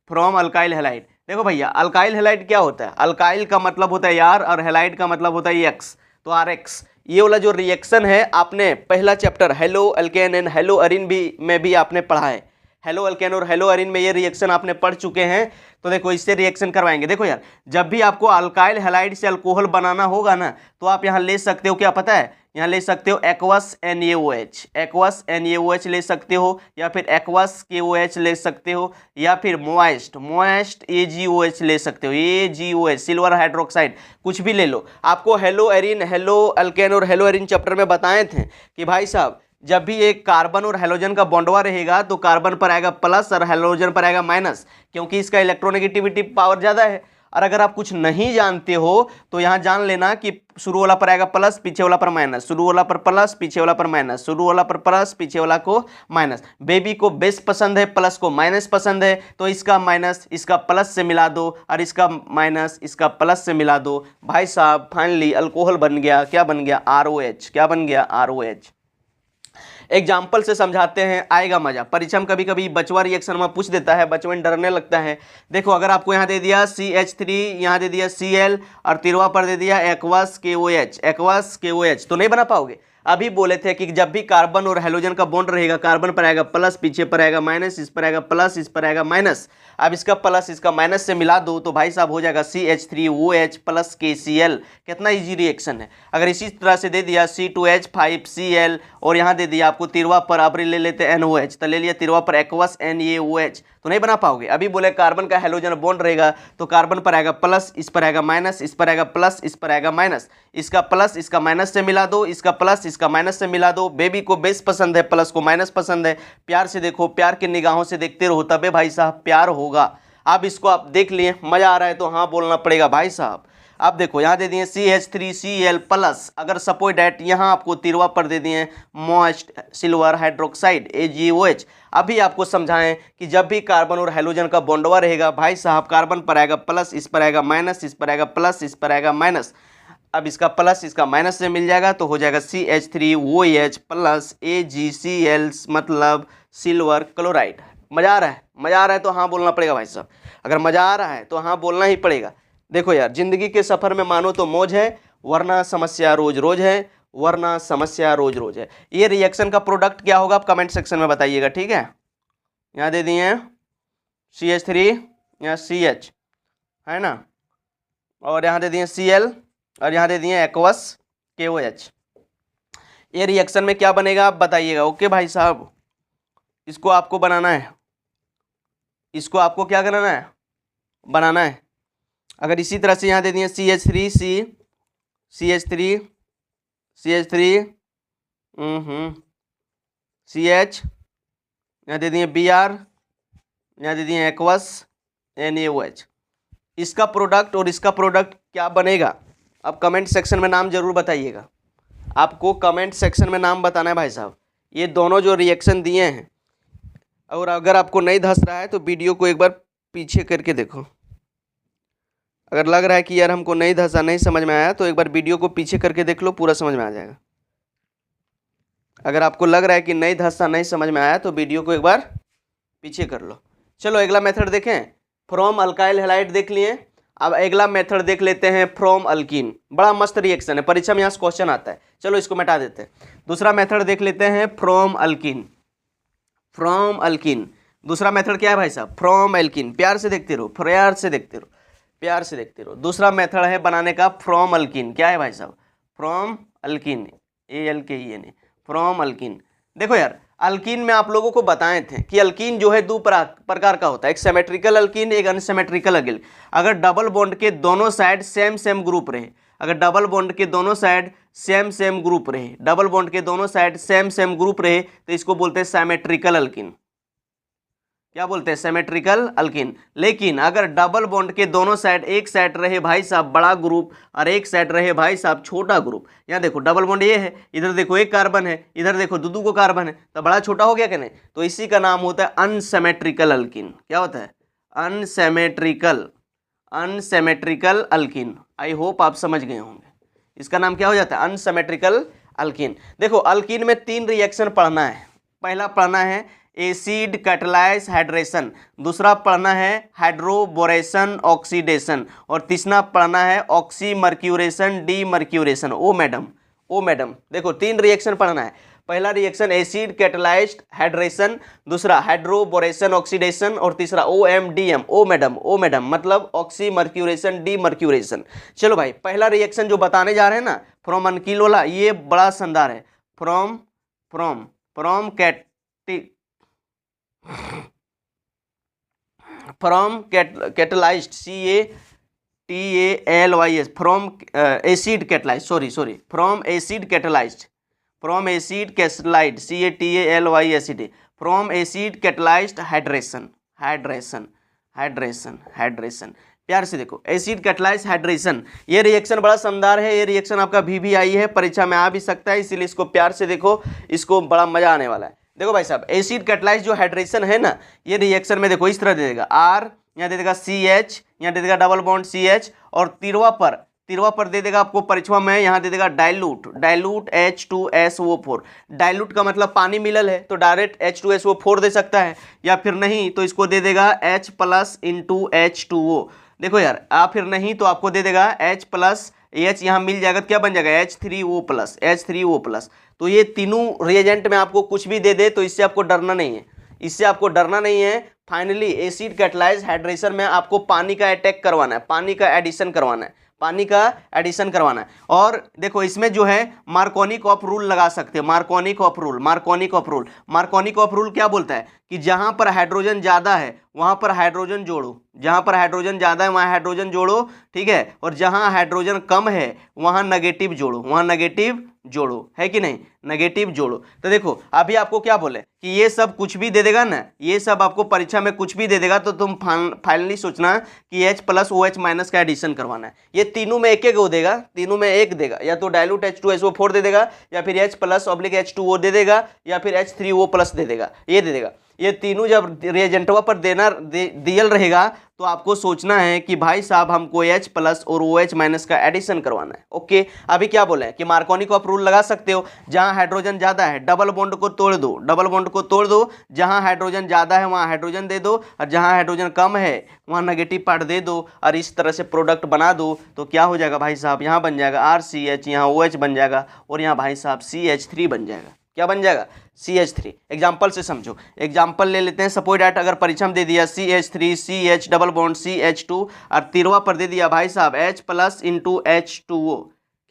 from alkyl halide. देखो भैया, अल्काइल हैलाइड क्या होता है, अल्काइल का मतलब होता है यार, और हैलाइड का मतलब होता है एक्स, तो RX। ये वाला जो रिएक्शन है आपने पहला chapter halo alkane and halo arene में भी आपने पढ़ा है। हेलो अल्केन और हेलो अरिन में ये रिएक्शन आपने पढ़ चुके हैं। तो देखो इससे रिएक्शन करवाएंगे। देखो यार, जब भी आपको अल्काइल हैलाइड से अल्कोहल बनाना होगा ना, तो आप यहाँ ले सकते हो, क्या पता है, यहाँ ले सकते हो एक्वस NaOH ले सकते हो, या फिर एक्वस KOH ले सकते हो, या फिर मोइस्ट AgOH ले सकते हो, AgOH सिल्वर हाइड्रोक्साइड, कुछ भी ले लो। आपको हेलो अल्केन और हेलो अरिन चैप्टर में बताए थे कि भाई साहब जब भी एक कार्बन और हेलोजन का बॉन्डवा रहेगा, तो कार्बन पर आएगा प्लस और हेलोजन पर आएगा माइनस, क्योंकि इसका इलेक्ट्रोनेगेटिविटी पावर ज़्यादा है। और अगर आप कुछ नहीं जानते हो तो यहाँ जान लेना कि शुरू वाला पर आएगा प्लस, पीछे वाला पर माइनस, शुरू वाला पर प्लस, पीछे वाला पर माइनस, शुरू वाला पर प्लस, पीछे वाला को माइनस। बेबी को बेस पसंद है, प्लस को माइनस पसंद है, तो इसका माइनस इसका प्लस से मिला दो, और इसका माइनस इसका प्लस से मिला दो। भाई साहब फाइनली अल्कोहल बन गया, क्या बन गया, ROH। क्या बन गया, ROH। एग्जाम्पल से समझाते हैं, आएगा मजा। परीक्षा में कभी कभी बचवा रिएक्शन में पूछ देता है, बचवन डरने लगता है। देखो अगर आपको यहाँ दे दिया CH3, यहाँ दे दिया Cl, और तिरवा पर दे दिया एक्वस KOH, तो नहीं बना पाओगे। अभी बोले थे कि जब भी कार्बन और हेलोजन का बॉन्ड रहेगा, कार्बन पर आएगा प्लस, पीछे पर आएगा माइनस, इस पर आएगा प्लस, इस पर आएगा माइनस। अब इसका प्लस इसका माइनस से मिला दो तो भाई साहब हो जाएगा CH3OH प्लस KCl। कितना इजी रिएक्शन है। अगर इसी तरह से दे दिया C2H5Cl और यहाँ दे दिया आपको तिरवा पर, अब ले लेते हैं NOH, तो ले लिया तिरवा पर एक्वस NaOH, तो नहीं बना पाओगे। अभी बोले कार्बन का हेलोजन बॉन्ड रहेगा तो कार्बन पर आएगा प्लस, इस पर आएगा माइनस, इस पर आएगा प्लस, इस पर आएगा माइनस। इसका प्लस इसका माइनस से मिला दो, इसका प्लस इसका माइनस से मिला दो। बेबी को बेस पसंद है, प्लस को माइनस पसंद है। प्यार से देखो, प्यार की निगाहों से देखते रहो, तबे भाई साहब प्यार होगा। अब इसको आप देख लिए, मजा आ रहा है तो हाँ बोलना पड़ेगा भाई साहब। अब देखो यहाँ दे दिए CH3Cl प्लस, अगर सपोज डैट यहाँ आपको तिरवा पर दे दिए मोस्ट सिल्वर हाइड्रोक्साइड AgOH। अभी आपको समझाएं कि जब भी कार्बन और हेलोजन का बॉन्डवा रहेगा भाई साहब, कार्बन पर आएगा प्लस, इस पर आएगा माइनस, इस पर आएगा प्लस, इस पर आएगा माइनस। अब इसका प्लस इसका माइनस से मिल जाएगा तो हो जाएगा CH3OH प्लस AgCl, मतलब सिल्वर क्लोराइड। मजा आ रहा है? मजा आ रहा है तो हाँ बोलना पड़ेगा भाई साहब। अगर मजा आ रहा है तो हाँ बोलना ही पड़ेगा। देखो यार, जिंदगी के सफर में मानो तो मौज है, वरना समस्या रोज रोज है, वरना समस्या रोज रोज है। ये रिएक्शन का प्रोडक्ट क्या होगा आप कमेंट सेक्शन में बताइएगा, ठीक है। यहाँ दे दिए हैं CH3, यहाँ CH है ना, और यहाँ दे दिए Cl, और यहाँ दे दिए एक्वस KOH। ये रिएक्शन में क्या बनेगा आप बताइएगा। ओके भाई साहब, इसको आपको बनाना है, इसको आपको क्या कराना है, बनाना है। अगर इसी तरह से यहाँ दे दिए CH3C, CH3 CH, यहाँ दे दिए Br, यहाँ दे दिए एक्वस NaOH। इसका प्रोडक्ट और इसका प्रोडक्ट क्या बनेगा आप कमेंट सेक्शन में नाम जरूर बताइएगा। आपको कमेंट सेक्शन में नाम बताना है भाई साहब। ये दोनों जो रिएक्शन दिए हैं, और अगर आपको नहीं धंस रहा है तो वीडियो को एक बार पीछे करके देखो। अगर लग रहा है कि यार हमको नहीं धंसा, नहीं समझ में आया, तो एक बार वीडियो को पीछे करके देख लो, पूरा समझ में आ जाएगा। अगर आपको लग रहा है कि नहीं धंसा, नहीं समझ में आया, तो वीडियो को एक बार पीछे कर लो। चलो अगला मेथड देखें। फ्रॉम अल्काइल हैलाइड देख लिए। अब अगला मेथड देख लेते हैं फ्रॉम अल्कीन। बड़ा मस्त रिएक्शन है, परीक्षा में यहाँ से क्वेश्चन आता है। चलो इसको मिटा देते हैं। दूसरा मेथड देख लेते हैं फ्रॉम अल्कीन। फ्रॉम अल्कीन दूसरा मेथड क्या है भाई साहब? From alkene. प्यार से देखते रहो, प्यार से देखते रहो, प्यार से देखते रहो। दूसरा मेथड है बनाने का फ्रॉम अल्कीन। क्या है भाई साहब? From alkyne, ALKEN, from alkyne. देखो यार, अल्कीन में आप लोगों को बताए थे कि अल्कीन जो है दो प्रकार का होता है, एक सिमेट्रिकल अल्कीन, एक अनसिमेट्रिकल अल्कीन। अगर डबल बॉन्ड के दोनों साइड सेम सेम ग्रुप रहे, अगर डबल बॉन्ड के दोनों साइड सेम सेम ग्रुप रहे, डबल बॉन्ड के दोनों साइड सेम सेम ग्रुप रहे, तो इसको बोलते हैं सिमेट्रिकल अल्कीन। क्या बोलते हैं? Symmetrical alkyne. लेकिन अगर डबल बॉन्ड के दोनों साइड, एक साइड रहे भाई साहब बड़ा ग्रुप और एक साइड रहे भाई साहब छोटा ग्रुप, यहाँ देखो डबल बॉन्ड ये है, इधर देखो एक कार्बन है, इधर देखो दो को कार्बन है, तो बड़ा छोटा हो गया क्या नहीं? तो इसी का नाम होता है अनसिमेट्रिकल अल्कीन। क्या होता है? Unsymmetrical, unsymmetrical alkyne. I hope आप समझ गए होंगे। इसका नाम क्या हो जाता है? Unsymmetrical alkyne. देखो अल्कीन में 3 रिएक्शन पढ़ना है। पहला पढ़ना है एसिड कैटालाइज हाइड्रेशन, दूसरा पढ़ना है हाइड्रोबोरेशन ऑक्सीडेशन, और तीसरा पढ़ना है ऑक्सीमर्क्यूरेशन डीमर्क्यूरेशन। ओ मैडम देखो 3 रिएक्शन पढ़ना है। पहला रिएक्शन एसिड कैटालाइज्ड हाइड्रेशन, दूसरा हाइड्रोबोरेशन ऑक्सीडेशन, और तीसरा OMDM। ओ मैडम मतलब ऑक्सीमर्क्यूरेशन डीमर्क्यूरेशन। चलो भाई, पहला रिएक्शन जो बताने जा रहे हैं ना फ्रॉम अल्कीन वाला, ये बड़ा शानदार है। From catalysed CATALYS, from acid catalysed, sorry from acid catalysed, from acid catalysed CATALYSD, from acid catalysed hydration. प्यार से देखो, एसिड कैटालाइज्ड हाइड्रेशन, ये रिएक्शन बड़ा शानदार है। ये रिएक्शन आपका VVI है, परीक्षा में आ भी सकता है, इसीलिए इसको प्यार से देखो, इसको बड़ा मजा आने वाला है। देखो भाई साहब, एसिड कैटालाइज्ड जो हाइड्रेशन है ना, ये रिएक्शन में देखो इस तरह दे देगा R, यहाँ दे देगा CH, यहाँ दे देगा डबल बॉन्ड CH, और तिरवा पर दे देगा आपको परीक्षा में, यहाँ दे देगा डाइल्यूट H2SO4। डाइल्यूट का मतलब पानी मिलल है, तो डायरेक्ट H2SO4 दे सकता है, या फिर नहीं तो इसको दे देगा H+ × H2O। देखो यार, आप फिर नहीं तो आपको दे देगा H प्लस एच, यहाँ मिल जाएगा तो क्या बन जाएगा H3O प्लस, H3O प्लस। तो ये तीनों रिएजेंट में आपको कुछ भी दे दे तो इससे आपको डरना नहीं है, इससे आपको डरना नहीं है। फाइनली एसिड कैटलाइज्ड हाइड्रेशन में आपको पानी का अटैक करवाना है, पानी का एडिशन करवाना है, पानी का एडिशन करवाना है। और देखो इसमें जो है मार्कोनिक ऑफ रूल लगा सकते हैं, मार्कोनिक of rule, मार्कोनिक of rule. मार्कोनिक of rule क्या बोलता है कि जहां पर हाइड्रोजन ज़्यादा है वहां पर हाइड्रोजन जोड़ो, जहां पर हाइड्रोजन ज़्यादा है वहां हाइड्रोजन जोड़ो, ठीक है, और जहां हाइड्रोजन कम है वहां नेगेटिव जोड़ो, वहां नेगेटिव जोड़ो, है कि नहीं, नेगेटिव जोड़ो। तो देखो अभी आपको क्या बोले कि ये सब कुछ भी दे देगा ना, ये सब आपको परीक्षा में कुछ भी दे देगा तो तुम फाइनली सोचना कि H प्लस OH माइनस का एडिशन करवाना है। ये तीनों में एक एक वो देगा, तीनों में एक देगा, या तो डाइल्यूट H2SO4 दे देगा, या फिर H प्लस ऑब्लिक H2O दे देगा, या फिर H3O प्लस दे देगा, ये दे देगा। ये तीनों जब रिएजेंटवा पर दियल रहेगा तो आपको सोचना है कि भाई साहब हमको H प्लस और OH माइनस का एडिशन करवाना है। ओके, अभी क्या बोले कि मार्कोनिक ऑफ रूल लगा सकते हो, जहां हाइड्रोजन ज़्यादा है डबल बॉन्ड को तोड़ दो, डबल बॉन्ड को तोड़ दो, जहां हाइड्रोजन ज़्यादा है वहां हाइड्रोजन दे दो, और जहां हाइड्रोजन कम है वहां नेगेटिव पार्ट दे दो, और इस तरह से प्रोडक्ट बना दो। तो क्या हो जाएगा भाई साहब, यहाँ बन जाएगा RCH, यहाँ OH बन जाएगा, और यहाँ भाई साहब CH3 बन जाएगा। क्या बन जाएगा, CH3। एग्जाम्पल से समझो, एग्जाम्पल ले लेते हैं। सपोज डैट अगर परीक्षा में दे दिया CH3 CH double bond CH2 और तिरवा पर दे दिया भाई साहब H प्लस इंटू H2O,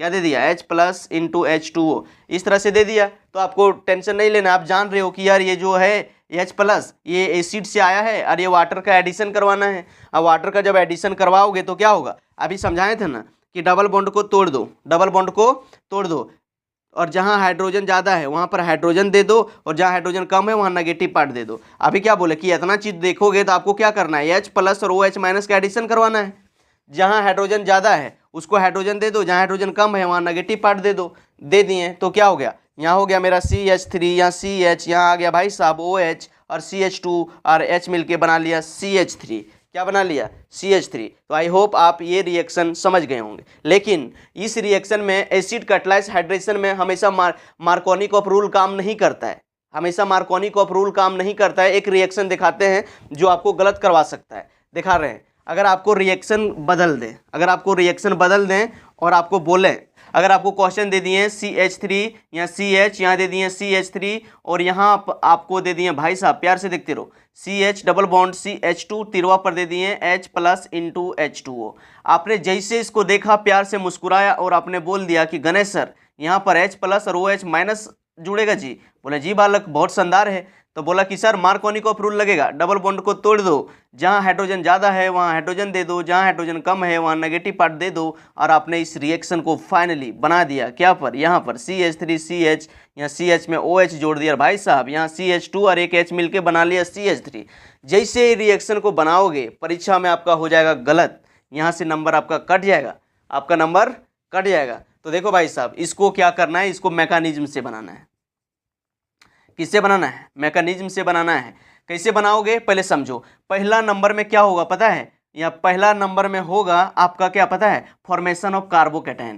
क्या दे दिया H प्लस इंटू H2O, इस तरह से दे दिया तो आपको टेंशन नहीं लेना। आप जान रहे हो कि यार ये जो है H प्लस ये एसिड से आया है और ये वाटर का एडिशन करवाना है। अब वाटर का जब एडिशन करवाओगे तो क्या होगा, अभी समझाए थे ना कि डबल बॉन्ड को तोड़ दो, डबल बॉन्ड को तोड़ दो, और जहां हाइड्रोजन ज़्यादा है वहां पर हाइड्रोजन दे दो, और जहां हाइड्रोजन कम है वहां नेगेटिव पार्ट दे दो। अभी क्या बोले कि इतना चीज़ देखोगे तो आपको क्या करना है, H प्लस और OH माइनस का एडिशन करवाना है। जहां हाइड्रोजन ज़्यादा है उसको हाइड्रोजन दे दो, जहां हाइड्रोजन कम है वहां नेगेटिव पार्ट दे दो। दे दिए तो क्या हो गया, यहाँ हो गया मेरा CH3, यहाँ CH, यहाँ आ गया भाई साहब OH और CH2 और H मिलके बना लिया CH3। क्या बना लिया, CH3। तो आई होप आप ये रिएक्शन समझ गए होंगे। लेकिन इस रिएक्शन में एसिड कैटलाइज्ड हाइड्रेशन में हमेशा मार्कोनिक ऑफ रूल काम नहीं करता है, हमेशा मार्कोनिक ऑफ रूल काम नहीं करता है। एक रिएक्शन दिखाते हैं जो आपको गलत करवा सकता है, दिखा रहे हैं। अगर आपको रिएक्शन बदल दें, अगर आपको रिएक्शन बदल दें और आपको बोलें, अगर आपको क्वेश्चन दे दिए CH3 या CH, यहाँ दे दिए CH3 और यहाँ आपको दे दिए भाई साहब, प्यार से देखते रहो, CH double bond CH2, Tirwa पर दे दिए H प्लस इंटू H2O। आपने जैसे इसको देखा प्यार से मुस्कुराया और आपने बोल दिया कि गणेश सर यहाँ पर H प्लस और OH माइनस जुड़ेगा जी। बोले जी बालक बहुत शानदार है। तो बोला कि सर मार्कोनिक ऑफ रूल लगेगा, डबल बॉन्ड को तोड़ दो, जहां हाइड्रोजन ज़्यादा है वहां हाइड्रोजन दे दो, जहां हाइड्रोजन कम है वहां नेगेटिव पार्ट दे दो। और आपने इस रिएक्शन को फाइनली बना दिया क्या पर, यहाँ पर CH3 CH, यहाँ CH में OH जोड़ दिया भाई साहब, यहाँ CH2 और एक H मिलके बना लिया CH3। जैसे रिएक्शन को बनाओगे परीक्षा में आपका हो जाएगा गलत, यहाँ से नंबर आपका कट जाएगा, आपका नंबर कट जाएगा। तो देखो भाई साहब इसको क्या करना है, इसको मैकेनिज्म से बनाना है। किससे बनाना है, मैकेनिज्म से बनाना है। कैसे बनाओगे पहले समझो। पहला नंबर में क्या होगा पता है, या पहला नंबर में होगा आपका क्या पता है, फॉर्मेशन ऑफ कार्बोकैटायन।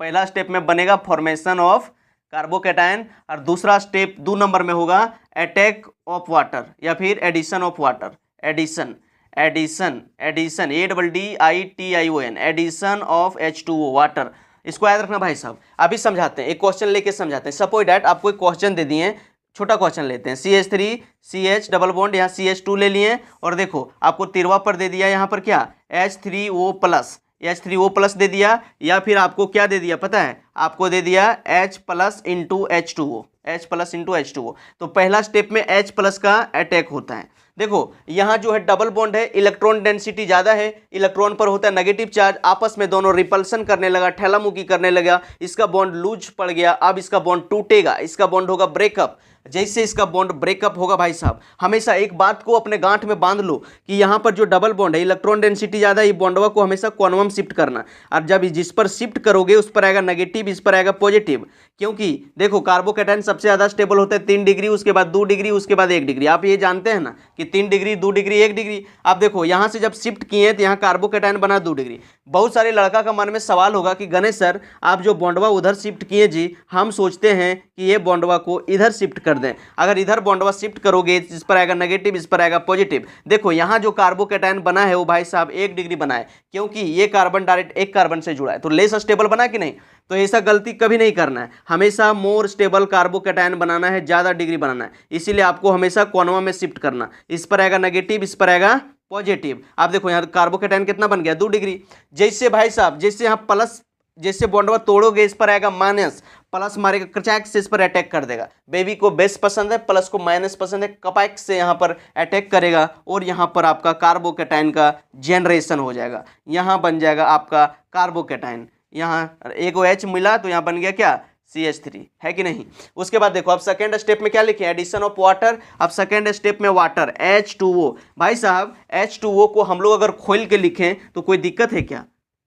पहला स्टेप में बनेगा फॉर्मेशन ऑफ कार्बोकैटायन, और दूसरा स्टेप 2 नंबर में होगा अटैक ऑफ वाटर या फिर addition of water. Addition addition addition ADDITION, addition of H2O water. इसको याद रखना भाई साहब। अभी समझाते हैं, एक क्वेश्चन लेके समझाते हैं। सपोज डैट आपको एक क्वेश्चन दे दिए, छोटा क्वेश्चन लेते हैं। CH3 CH डबल बॉन्ड, यहाँ CH2 ले लिए, और देखो आपको तिरवा पर दे दिया यहाँ पर क्या H3O प्लस, H3O प्लस दे दिया, या फिर आपको क्या दे दिया पता है, आपको दे दिया H plus into H2O, H plus into H2O। तो पहला स्टेप में H प्लस का अटैक होता है। देखो यहाँ जो है डबल बॉन्ड है, इलेक्ट्रॉन डेंसिटी ज़्यादा है, इलेक्ट्रॉन पर होता है नेगेटिव चार्ज, आपस में दोनों रिपल्सन करने लगा, ठेलामुखी करने लगा, इसका बॉन्ड लूज पड़ गया। अब इसका बॉन्ड टूटेगा, इसका बॉन्ड होगा ब्रेकअप। जैसे इसका बॉन्ड ब्रेकअप होगा भाई साहब, हमेशा एक बात को अपने गांठ में बांध लो कि यहाँ पर जो डबल बॉन्ड है, इलेक्ट्रॉन डेंसिटी ज़्यादा है, ये बॉन्डवा को हमेशा कॉन्वम शिफ्ट करना। और जब जिस पर शिफ्ट करोगे उस पर आएगा नेगेटिव, इस पर आएगा पॉजिटिव। क्योंकि देखो कार्बोकैटायन सबसे ज़्यादा स्टेबल होता है 3 डिग्री, उसके बाद 2 डिग्री, उसके बाद 1 डिग्री। आप ये जानते हैं ना कि 3 डिग्री, 2 डिग्री, 1 डिग्री। आप देखो यहाँ से जब शिफ्ट किए तो यहाँ कार्बोकैटायन बना 2 डिग्री। बहुत सारे लड़का का मन में सवाल होगा कि गणेश सर आप जो बॉन्डवा उधर शिफ्ट किए जी, हम सोचते हैं कि ये बॉन्डवा को इधर शिफ्ट कर दें। अगर इधर बॉन्डवा शिफ्ट करोगे इस पर आएगा नेगेटिव, इस पर आएगा पॉजिटिव। देखो यहाँ जो कार्बोकैटायन बना है वो भाई साहब 1 डिग्री बना है, क्योंकि ये कार्बन डायरेक्ट एक कार्बन से जुड़ा है, तो लेस स्टेबल बना कि नहीं। तो ऐसा गलती कभी नहीं करना है, हमेशा मोर स्टेबल कार्बोकैटायन बनाना है, ज़्यादा डिग्री बनाना है। इसीलिए आपको हमेशा कॉन्वा में शिफ्ट करना। इस पर आएगा नेगेटिव, इस पर आएगा पॉजिटिव। आप देखो यहाँ कार्बोकैटायन कितना बन गया 2 डिग्री। जैसे भाई साहब जैसे यहाँ प्लस, जैसे बॉन्डवा तोड़ोगे इस पर आएगा माइनस, प्लस मारेगा कचाक से इस पर अटैक कर देगा। बेबी को बेस पसंद है, प्लस को माइनस पसंद है, कपाक से यहाँ पर अटैक करेगा और यहाँ पर आपका कार्बोकैटायन का जनरेशन हो जाएगा। यहाँ बन जाएगा आपका कार्बोकैटायन, यहाँ एक OH मिला तो यहाँ बन गया क्या CH3, है कि नहीं। उसके बाद देखो अब सेकेंड स्टेप में क्या लिखे, एडिशन ऑफ वाटर। अब सेकेंड स्टेप में वाटर H2O। भाई साहब H2O को हम लोग अगर खोल के लिखें तो कोई दिक्कत है क्या,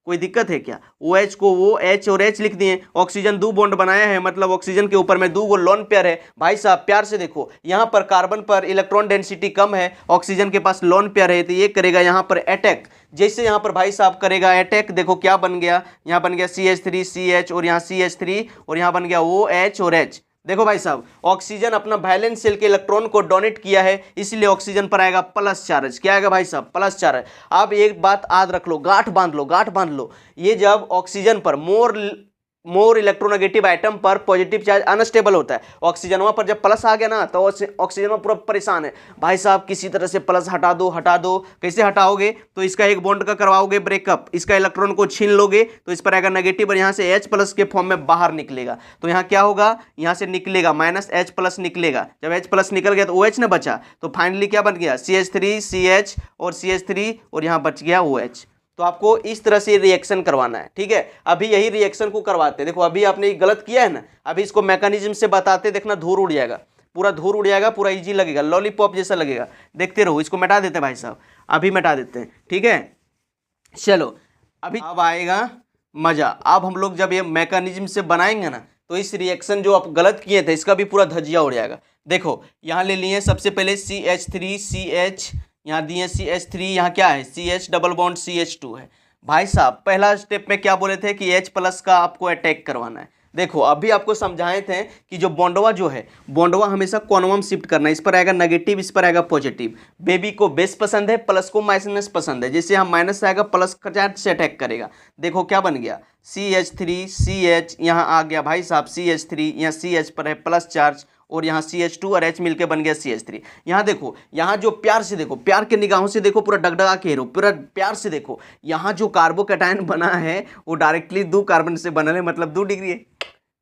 कोई दिक्कत है क्या। OH को वो H और H लिख दिए, ऑक्सीजन 2 बॉन्ड बनाया है, मतलब ऑक्सीजन के ऊपर में 2 गो लोन पेयर है। भाई साहब प्यार से देखो, यहाँ पर कार्बन पर इलेक्ट्रॉन डेंसिटी कम है, ऑक्सीजन के पास लोन पेयर है, तो ये करेगा यहाँ पर अटैक। जैसे यहाँ पर भाई साहब करेगा अटैक, देखो क्या बन गया, यहाँ बन गया CH3 CH और यहाँ CH3 और यहाँ बन गया OH और H। देखो भाई साहब ऑक्सीजन अपना वैलेंस शेल के इलेक्ट्रॉन को डोनेट किया है, इसलिए ऑक्सीजन पर आएगा प्लस चार्ज। क्या आएगा भाई साहब, प्लस चार्ज। आप एक बात याद रख लो, गांठ बांध लो, गांठ बांध लो, ये जब ऑक्सीजन पर मोर इलेक्ट्रोनेगेटिव आइटम पर पॉजिटिव चार्ज अनस्टेबल होता है, ऑक्सीजनवा पर जब प्लस आ गया ना तो ऑक्सीजनवा पूरा परेशान है। भाई साहब किसी तरह से प्लस हटा दो, हटा दो। कैसे हटाओगे, तो इसका एक बॉन्ड का करवाओगे ब्रेकअप, इसका इलेक्ट्रॉन को छीन लोगे तो इस पर आएगा नेगेटिव और यहाँ से H प्लस के फॉर्म में बाहर निकलेगा। तो यहाँ क्या होगा, यहाँ से निकलेगा -H प्लस निकलेगा। जब H प्लस निकल गया तो OH ने बचा, तो फाइनली क्या बन गया CH3 CH और CH3 और यहाँ बच गया OH। तो आपको इस तरह से रिएक्शन करवाना है, ठीक है। अभी यही रिएक्शन को करवाते हैं। देखो अभी आपने गलत किया है ना, अभी इसको मैकेनिज्म से बताते, देखना धूर उड़ जाएगा, पूरा धूर उड़ जाएगा, पूरा इजी लगेगा, लॉलीपॉप जैसा लगेगा। देखते रहो, इसको मिटा देते हैं भाई साहब, अभी मिटा देते हैं, ठीक है। चलो अभी अब आएगा मजा। अब हम लोग जब ये मैकेनिज्म से बनाएंगे ना तो इस रिएक्शन जो आप गलत किए थे इसका भी पूरा धजिया उड़ जाएगा। देखो यहाँ ले लिए सबसे पहले CH3 CH, यहाँ दिए CH3, यहाँ क्या है CH डबल बॉन्ड CH2 है। भाई साहब पहला स्टेप में क्या बोले थे कि H प्लस का आपको अटैक करवाना है। देखो अभी आपको समझाए थे कि जो बॉन्डवा जो है, बॉन्डवा हमेशा कॉन्वम शिफ्ट करना है, इस पर आएगा नेगेटिव, इस पर आएगा पॉजिटिव। बेबी को बेस पसंद है, प्लस को माइनस पसंद है, जैसे यहाँ माइनस आएगा प्लस का चार्ज से अटैक करेगा। देखो क्या बन गया CH3 CH, यहाँ आ गया भाई साहब CH3, यहाँ CH पर है प्लस चार्ज और यहाँ CH2 और H मिलके बन गया CH3। यहाँ देखो, यहाँ जो प्यार से देखो, प्यार के निगाहों से देखो, पूरा डगडगा के हेरो, पूरा प्यार से देखो, यहाँ जो कार्बोकैटायन बना है वो डायरेक्टली 2 कार्बन से बना है, मतलब 2 डिग्री है,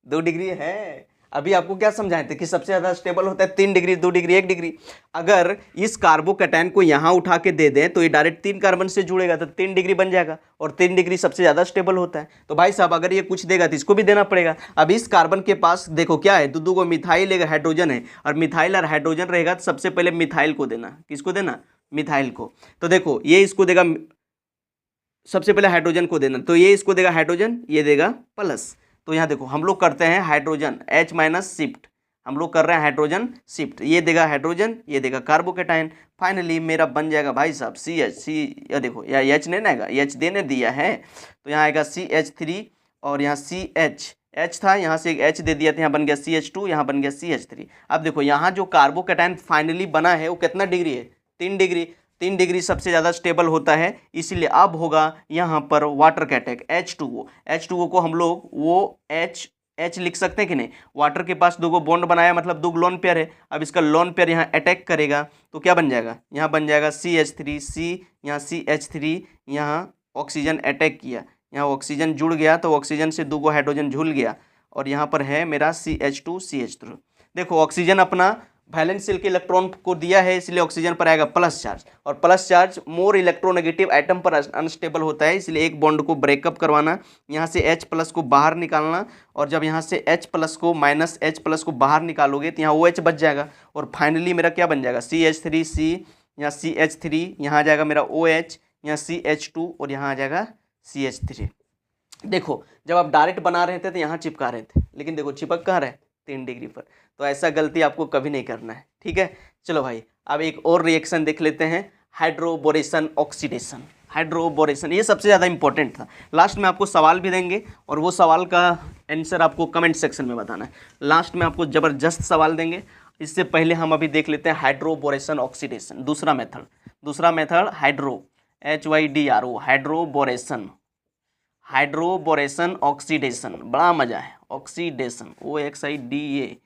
2 डिग्री है। अभी आपको क्या समझाए थे कि सबसे ज़्यादा स्टेबल होता है 3 डिग्री, 2 डिग्री, 1 डिग्री। अगर इस कार्बोकैटायन को यहाँ उठा के दे दें तो ये डायरेक्ट 3 कार्बन से जुड़ेगा तो 3 डिग्री बन जाएगा, और 3 डिग्री सबसे ज़्यादा स्टेबल होता है। तो भाई साहब अगर ये कुछ देगा तो इसको भी देना पड़ेगा। अब इस कार्बन के पास देखो क्या है, दो को मिथाइल एक हाइड्रोजन है, और मिथाइल और हाइड्रोजन रहेगा तो सबसे पहले मिथाइल को देना। किसको देना, मिथाइल को। तो देखो ये इसको देगा, सबसे पहले हाइड्रोजन को देना, तो ये इसको देगा हाइड्रोजन, ये देगा प्लस। तो यहाँ देखो हम लोग करते हैं हाइड्रोजन H माइनस शिफ्ट, हम लोग कर रहे हैं हाइड्रोजन शिफ्ट, ये देगा हाइड्रोजन, ये देगा कार्बोकैटायन। फाइनली मेरा बन जाएगा भाई साहब CH, या देखो यहाँ H नहीं ना आएगा, H देने दिया है तो यहाँ आएगा CH3 और यहाँ CH, H था यहाँ से एक H दे दिया था, यहाँ बन गया CH2, यहाँ बन गया CH3। अब देखो यहाँ जो कार्बोकैटायन फाइनली बना है वो कितना डिग्री है, 3 डिग्री। 3 डिग्री सबसे ज़्यादा स्टेबल होता है, इसीलिए अब होगा यहाँ पर वाटर का अटैक H2O। H2O को हम लोग वो H लिख सकते हैं कि नहीं, वाटर के पास 2 बॉन्ड बनाया, मतलब 2 लोन पेयर है। अब इसका लोन पेयर यहाँ अटैक करेगा तो क्या बन जाएगा, यहाँ बन जाएगा CH3 C, यहाँ CH3, यहाँ ऑक्सीजन अटैक किया, यहाँ ऑक्सीजन जुड़ गया तो ऑक्सीजन से 2 हाइड्रोजन झूल गया, और यहाँ पर है मेरा CH2 CH3। देखो ऑक्सीजन अपना वैलेंस शेल के इलेक्ट्रॉन को दिया है, इसलिए ऑक्सीजन पर आएगा प्लस चार्ज, और plus charge more electronegative item पर अनस्टेबल होता है, इसलिए एक बॉन्ड को ब्रेकअप करवाना, यहाँ से H प्लस को बाहर निकालना, और जब यहाँ से H प्लस को -H प्लस को बाहर निकालोगे तो यहाँ OH बच जाएगा, और फाइनली मेरा क्या बन जाएगा CH3 C, यहाँ CH3, यहाँ आ जाएगा मेरा OH, यहाँ CH2 और यहाँ आ जाएगा CH3। देखो जब आप डायरेक्ट बना रहे थे तो यहाँ चिपका रहे थे, लेकिन देखो चिपक कहाँ रहे 3 डिग्री पर। तो ऐसा गलती आपको कभी नहीं करना है, ठीक है। चलो भाई अब एक और रिएक्शन देख लेते हैं, हाइड्रोबोरेशन ऑक्सीडेशन। हाइड्रोबोरेशन ये सबसे ज़्यादा इंपॉर्टेंट था। लास्ट में आपको सवाल भी देंगे और वो सवाल का आंसर आपको कमेंट सेक्शन में बताना है। लास्ट में आपको ज़बरदस्त सवाल देंगे। इससे पहले हम अभी देख लेते हैं हाइड्रोबोरेशन ऑक्सीडेशन, दूसरा method hydro HYDRO hydroboration. Hydroboration oxidation, बड़ा मजा है। Oxidation OXIDATION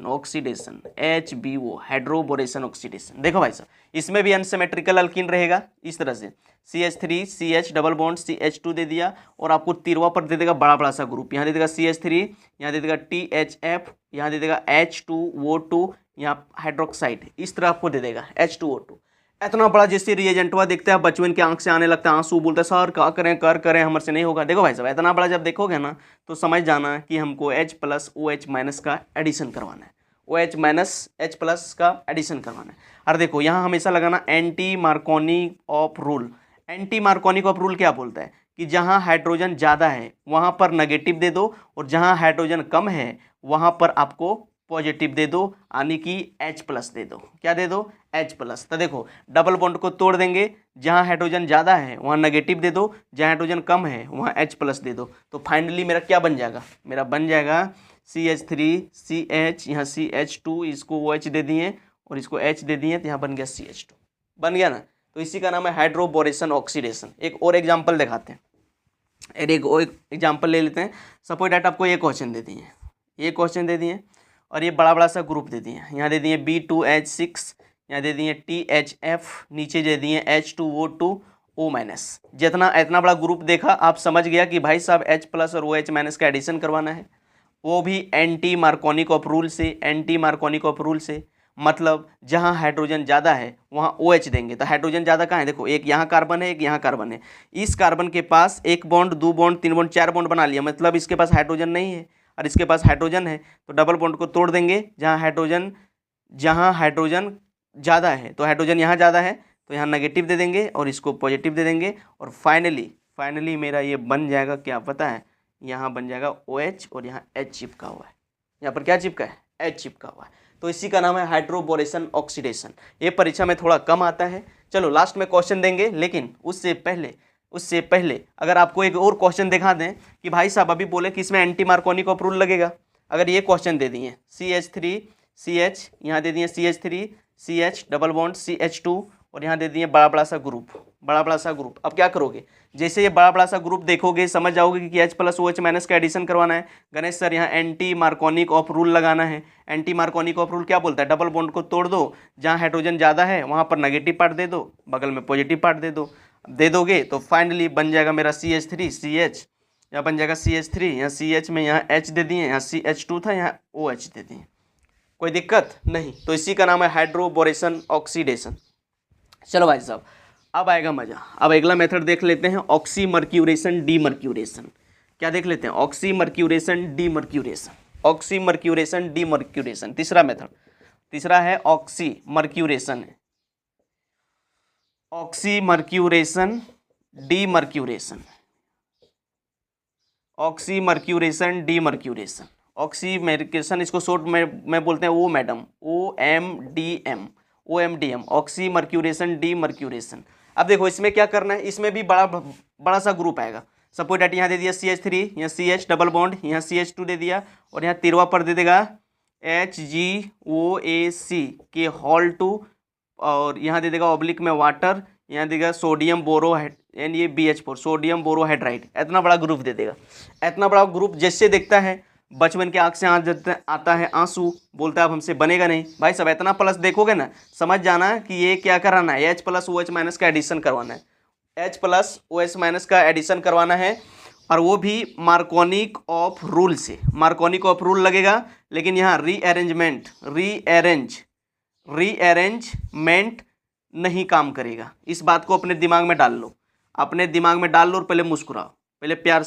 oxidation, HBO hydroboration oxidation. देखो भाई साहब इसमें भी अनसिमेट्रिकल अल्कीन रहेगा इस तरह से, CH3 CH double bond CH2 दे दिया और आपको तिरवा पर दे देगा बड़ा बड़ा सा ग्रुप। यहाँ दे देगा CH3, यहाँ दे देगा THF, यहाँ दे देगा H2O2, यहाँ हाइड्रोक्साइड, इस तरह आपको दे देगा H2O2। इतना बड़ा जैसे रिएजेंटवा देखते हैं बचपन के आंख से आने लगता है आंसू, बोलते हैं सर क्या करें कर करें हमारे से नहीं होगा। देखो भाई साहब इतना बड़ा जब देखोगे ना तो समझ जाना कि हमको H+OH- का एडिशन करवाना है, OH- का एडिशन करवाना है। और देखो यहाँ हमेशा लगाना anti Markovnikov of rule. Anti Markovnikov of rule क्या बोलता है कि जहाँ हाइड्रोजन ज़्यादा है वहाँ पर नेगेटिव दे दो और जहाँ हाइड्रोजन कम है वहाँ पर आपको पॉजिटिव दे दो, यानी कि H+ दे दो। क्या दे दो H+। तो देखो डबल बॉन्ड को तोड़ देंगे, जहाँ हाइड्रोजन ज़्यादा है वहाँ नेगेटिव दे दो, जहाँ हाइड्रोजन कम है वहाँ H+ दे दो। तो फाइनली मेरा क्या बन जाएगा, मेरा बन जाएगा CH3 CH, यहाँ CH2, इसको OH दे दिए और इसको H दे दिए तो यहाँ बन गया CH2, बन गया ना। तो इसी का नाम है हाइड्रोबोरेशन ऑक्सीडेशन। एक और एग्जाम्पल दिखाते हैं, एक और एग्जाम्पल ले लेते हैं। सपोज डैट आपको ये क्वेश्चन दे दिए और ये बड़ा बड़ा सा ग्रुप दे दिए, यहाँ दे दिए B2H6, यहाँ दे दिए THF, नीचे दे दिए H2O2O-। जितना इतना बड़ा ग्रुप देखा आप समझ गया कि भाई साहब H+ और OH- का एडिशन करवाना है, वो भी एंटी मार्कोनिक ऑफ रूल से। एंटी मार्कोनिक ऑफ रूल से मतलब जहाँ हाइड्रोजन ज़्यादा है वहाँ OH देंगे। तो हाइड्रोजन ज़्यादा कहाँ है, देखो एक यहाँ कार्बन है एक यहाँ कार्बन है, इस कार्बन के पास 1 बॉन्ड 2 बॉन्ड 3 बॉन्ड 4 बॉन्ड बना लिया, मतलब इसके पास हाइड्रोजन नहीं है और इसके पास हाइड्रोजन है। तो डबल बॉन्ड को तोड़ देंगे, जहाँ हाइड्रोजन ज़्यादा है तो हाइड्रोजन यहाँ ज़्यादा है तो यहाँ नेगेटिव दे देंगे और इसको पॉजिटिव दे देंगे और फाइनली मेरा ये बन जाएगा क्या पता है, यहाँ बन जाएगा OH और यहाँ H चिपका हुआ है। यहाँ पर क्या चिपका है, H चिपका हुआ है। तो इसी का नाम है हाइड्रोबोरेशन ऑक्सीडेशन। ये परीक्षा में थोड़ा कम आता है। चलो लास्ट में क्वेश्चन देंगे, लेकिन उससे पहले अगर आपको एक और क्वेश्चन दिखा दें कि भाई साहब अभी बोले कि इसमें एंटी मार्कोनिक ऑफ रूल लगेगा। अगर ये क्वेश्चन दे दिए CH3 CH, यहाँ दे दिए CH3 CH double bond CH2 और यहाँ दे दिए बड़ा बड़ा सा ग्रुप। अब क्या करोगे, जैसे ये बड़ा सा ग्रुप देखोगे समझ जाओगे कि H+OH- का एडिशन करवाना है। गणेश सर यहाँ एंटी मार्कोनिक ऑफ रूल लगाना है। एंटी मार्कोनिक ऑफ रूल क्या बोलता है, डबल बॉन्ड को तोड़ दो, जहाँ हाइड्रोजन ज़्यादा है वहाँ पर नेगेटिव पार्ट दे दो, बगल में पॉजिटिव पार्ट दे दोगे तो फाइनली बन जाएगा मेरा CH3 CH, यहाँ बन जाएगा CH3, यहाँ CH में यहाँ H दे दिए, यहाँ CH2 था यहाँ OH दे दिए, कोई दिक्कत नहीं। तो इसी का नाम है हाइड्रोबोरेशन ऑक्सीडेशन। चलो भाई साहब अब आएगा मजा। अब अगला मेथड देख लेते हैं, ऑक्सीमर्क्यूरेशन डीमर्क्यूरेशन। क्या देख लेते हैं, ऑक्सीमर्क्यूरेशन डीमर्क्यूरेशन। तीसरा मेथड, तीसरा है ऑक्सीमर्क्यूरेशन डीमर्क्यूरेशन। ऑक्सीमर्क्यूरेशन इसको शॉर्ट में बोलते हैं OMDM, ऑक्सीमर्क्यूरेशन डीमर्क्यूरेशन। अब देखो इसमें क्या करना है, इसमें भी बड़ा सा ग्रुप आएगा। सपोज डैट यहाँ दे दिया CH3, यहाँ CH डबल बॉन्ड, यहाँ CH2 दे दिया और यहाँ तिरवा पर दे देगा HgOAC के होल2 और यहाँ दे देगा ऑब्लिक में वाटर, यहाँ देगा सोडियम बोरोहाइड एंड ये BH4 सोडियम बोरोहाइड्राइड। इतना बड़ा ग्रुप दे देगा। इतना बड़ा ग्रुप जैसे देखता है बचपन के आँख से आता है आंसू, बोलता है अब हमसे बनेगा नहीं। भाई सब इतना प्लस देखोगे ना समझ जाना कि ये क्या कराना है, H+OH- का एडिशन करवाना है, H+OH- का एडिशन करवाना है और वो भी मार्कोनिक ऑफ रूल से। मार्कोनिक ऑफ रूल लगेगा, लेकिन यहाँ रीअरेंजमेंट नहीं काम करेगा। इस बात को अपने दिमाग में डाल लो, और पहले मुस्कुराओ, पहले प्यार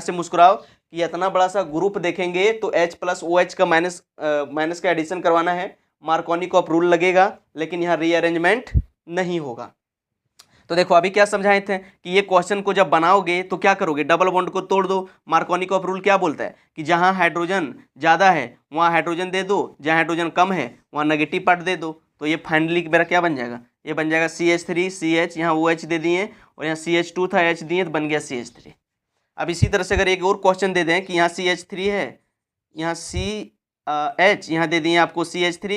से मुस्कुराओ कि इतना बड़ा सा ग्रुप देखेंगे तो H+OH का माइनस का एडिशन करवाना है, मार्कोनिक ऑफ रूल लगेगा, लेकिन यहाँ रीअरेंजमेंट नहीं होगा। तो देखो अभी क्या समझाए थे कि ये क्वेश्चन को जब बनाओगे तो क्या करोगे, डबल बॉन्ड को तोड़ दो। मार्कोनिकॉफ रूल क्या बोलता है कि जहां हाइड्रोजन ज़्यादा है वहां हाइड्रोजन दे दो, जहां हाइड्रोजन कम है वहां नेगेटिव पार्ट दे दो। तो ये फाइनली मेरा क्या बन जाएगा, ये बन जाएगा CH3 CH, यहाँ OH दे दिए और यहाँ CH2 था H दिए तो बन गया CH3। अब इसी तरह से अगर एक और क्वेश्चन दे दें कि यहाँ CH3 है, यहाँ CH यहाँ दे दिए आपको CH3,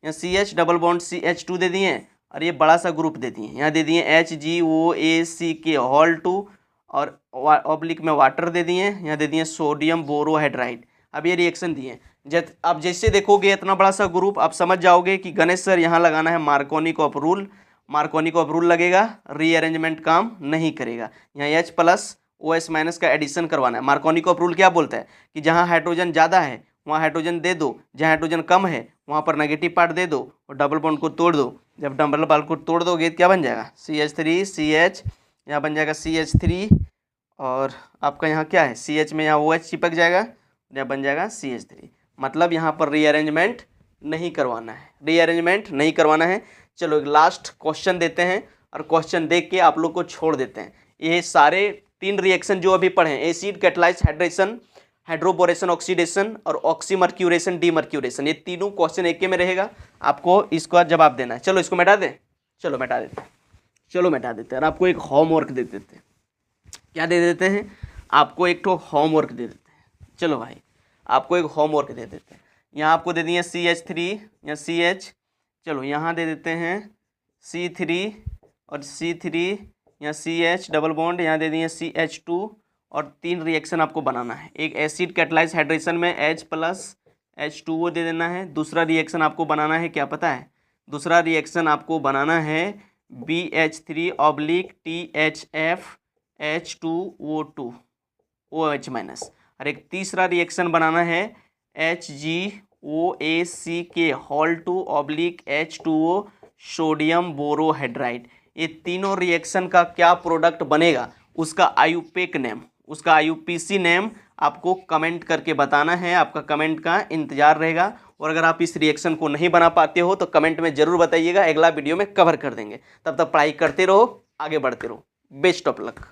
यहाँ CH डबल बॉन्ड CH2 दे दिए और ये बड़ा सा ग्रुप दे दिए, यहाँ दे दिए HGOACK होल 2 और ऑब्लिक में वाटर दे दिए, यहाँ दे दिए सोडियम बोरोहाइड्राइड। अब ये रिएक्शन दिए। अब जैसे देखोगे इतना बड़ा सा ग्रुप, आप समझ जाओगे कि गणेश सर यहाँ लगाना है मार्कोनिकॉफ रूल। मार्कोनिकॉफ रूल लगेगा, रीअरेंजमेंट काम नहीं करेगा। यहाँ H प्लस OH माइनस का एडिशन करवाना है। मार्कोनिकॉफ रूल क्या बोलता है कि जहाँ हाइड्रोजन ज़्यादा है वहाँ हाइड्रोजन दे दो, जहाँ हाइड्रोजन कम है वहाँ पर नेगेटिव पार्ट दे दो और डबल बॉन्ड को तोड़ दो। जब डबल बॉन्ड को तोड़ दोगे क्या बन जाएगा, CH3 CH, यहाँ बन जाएगा CH3 और आपका यहाँ क्या है CH में यहाँ OH चिपक जाएगा, यहाँ बन जाएगा CH3। मतलब यहाँ पर रीअरेंजमेंट नहीं करवाना है, रीअरेंजमेंट नहीं करवाना है। चलो एक लास्ट क्वेश्चन देते हैं और क्वेश्चन देख के आप लोग को छोड़ देते हैं। ये सारे 3 रिएक्शन जो अभी पढ़े, acid catalyse hydration, hydroboration oxidation और ऑक्सीमर्क्यूरेशन डीमर्क्यूरेशन, ये तीनों क्वेश्चन एक में रहेगा, आपको इसका जवाब देना है। चलो इसको मिटा दें, चलो मिटा देते हैं, चलो मिटा देते हैं और आपको एक होमवर्क दे देते हैं। क्या दे देते हैं, आपको एक तो होमवर्क दे देते हैं। चलो भाई आपको एक होमवर्क दे देते हैं। यहाँ आपको दे दिए CH3 या CH, चलो यहाँ दे देते हैं C3 और C3 या CH डबल बॉन्ड, यहाँ दे दिए CH2 और 3 रिएक्शन आपको बनाना है। एक एसिड कैटालाइज हाइड्रेशन में H प्लस H2O दे देना है। दूसरा रिएक्शन आपको बनाना है क्या पता है, दूसरा रिएक्शन आपको बनाना है BH3 oblique THF H2O2 OH minus, और एक तीसरा रिएक्शन बनाना है HGOACK होल 2 ऑब्लिक H2O सोडियम बोरोहाइड्राइड। ये तीनों रिएक्शन का क्या प्रोडक्ट बनेगा, उसका IUPAC नेम, उसका IUPAC नेम आपको कमेंट करके बताना है। आपका कमेंट का इंतजार रहेगा और अगर आप इस रिएक्शन को नहीं बना पाते हो तो कमेंट में ज़रूर बताइएगा, अगला वीडियो में कवर कर देंगे। तब तक पढ़ाई करते रहो, आगे बढ़ते रहो। Best of luck.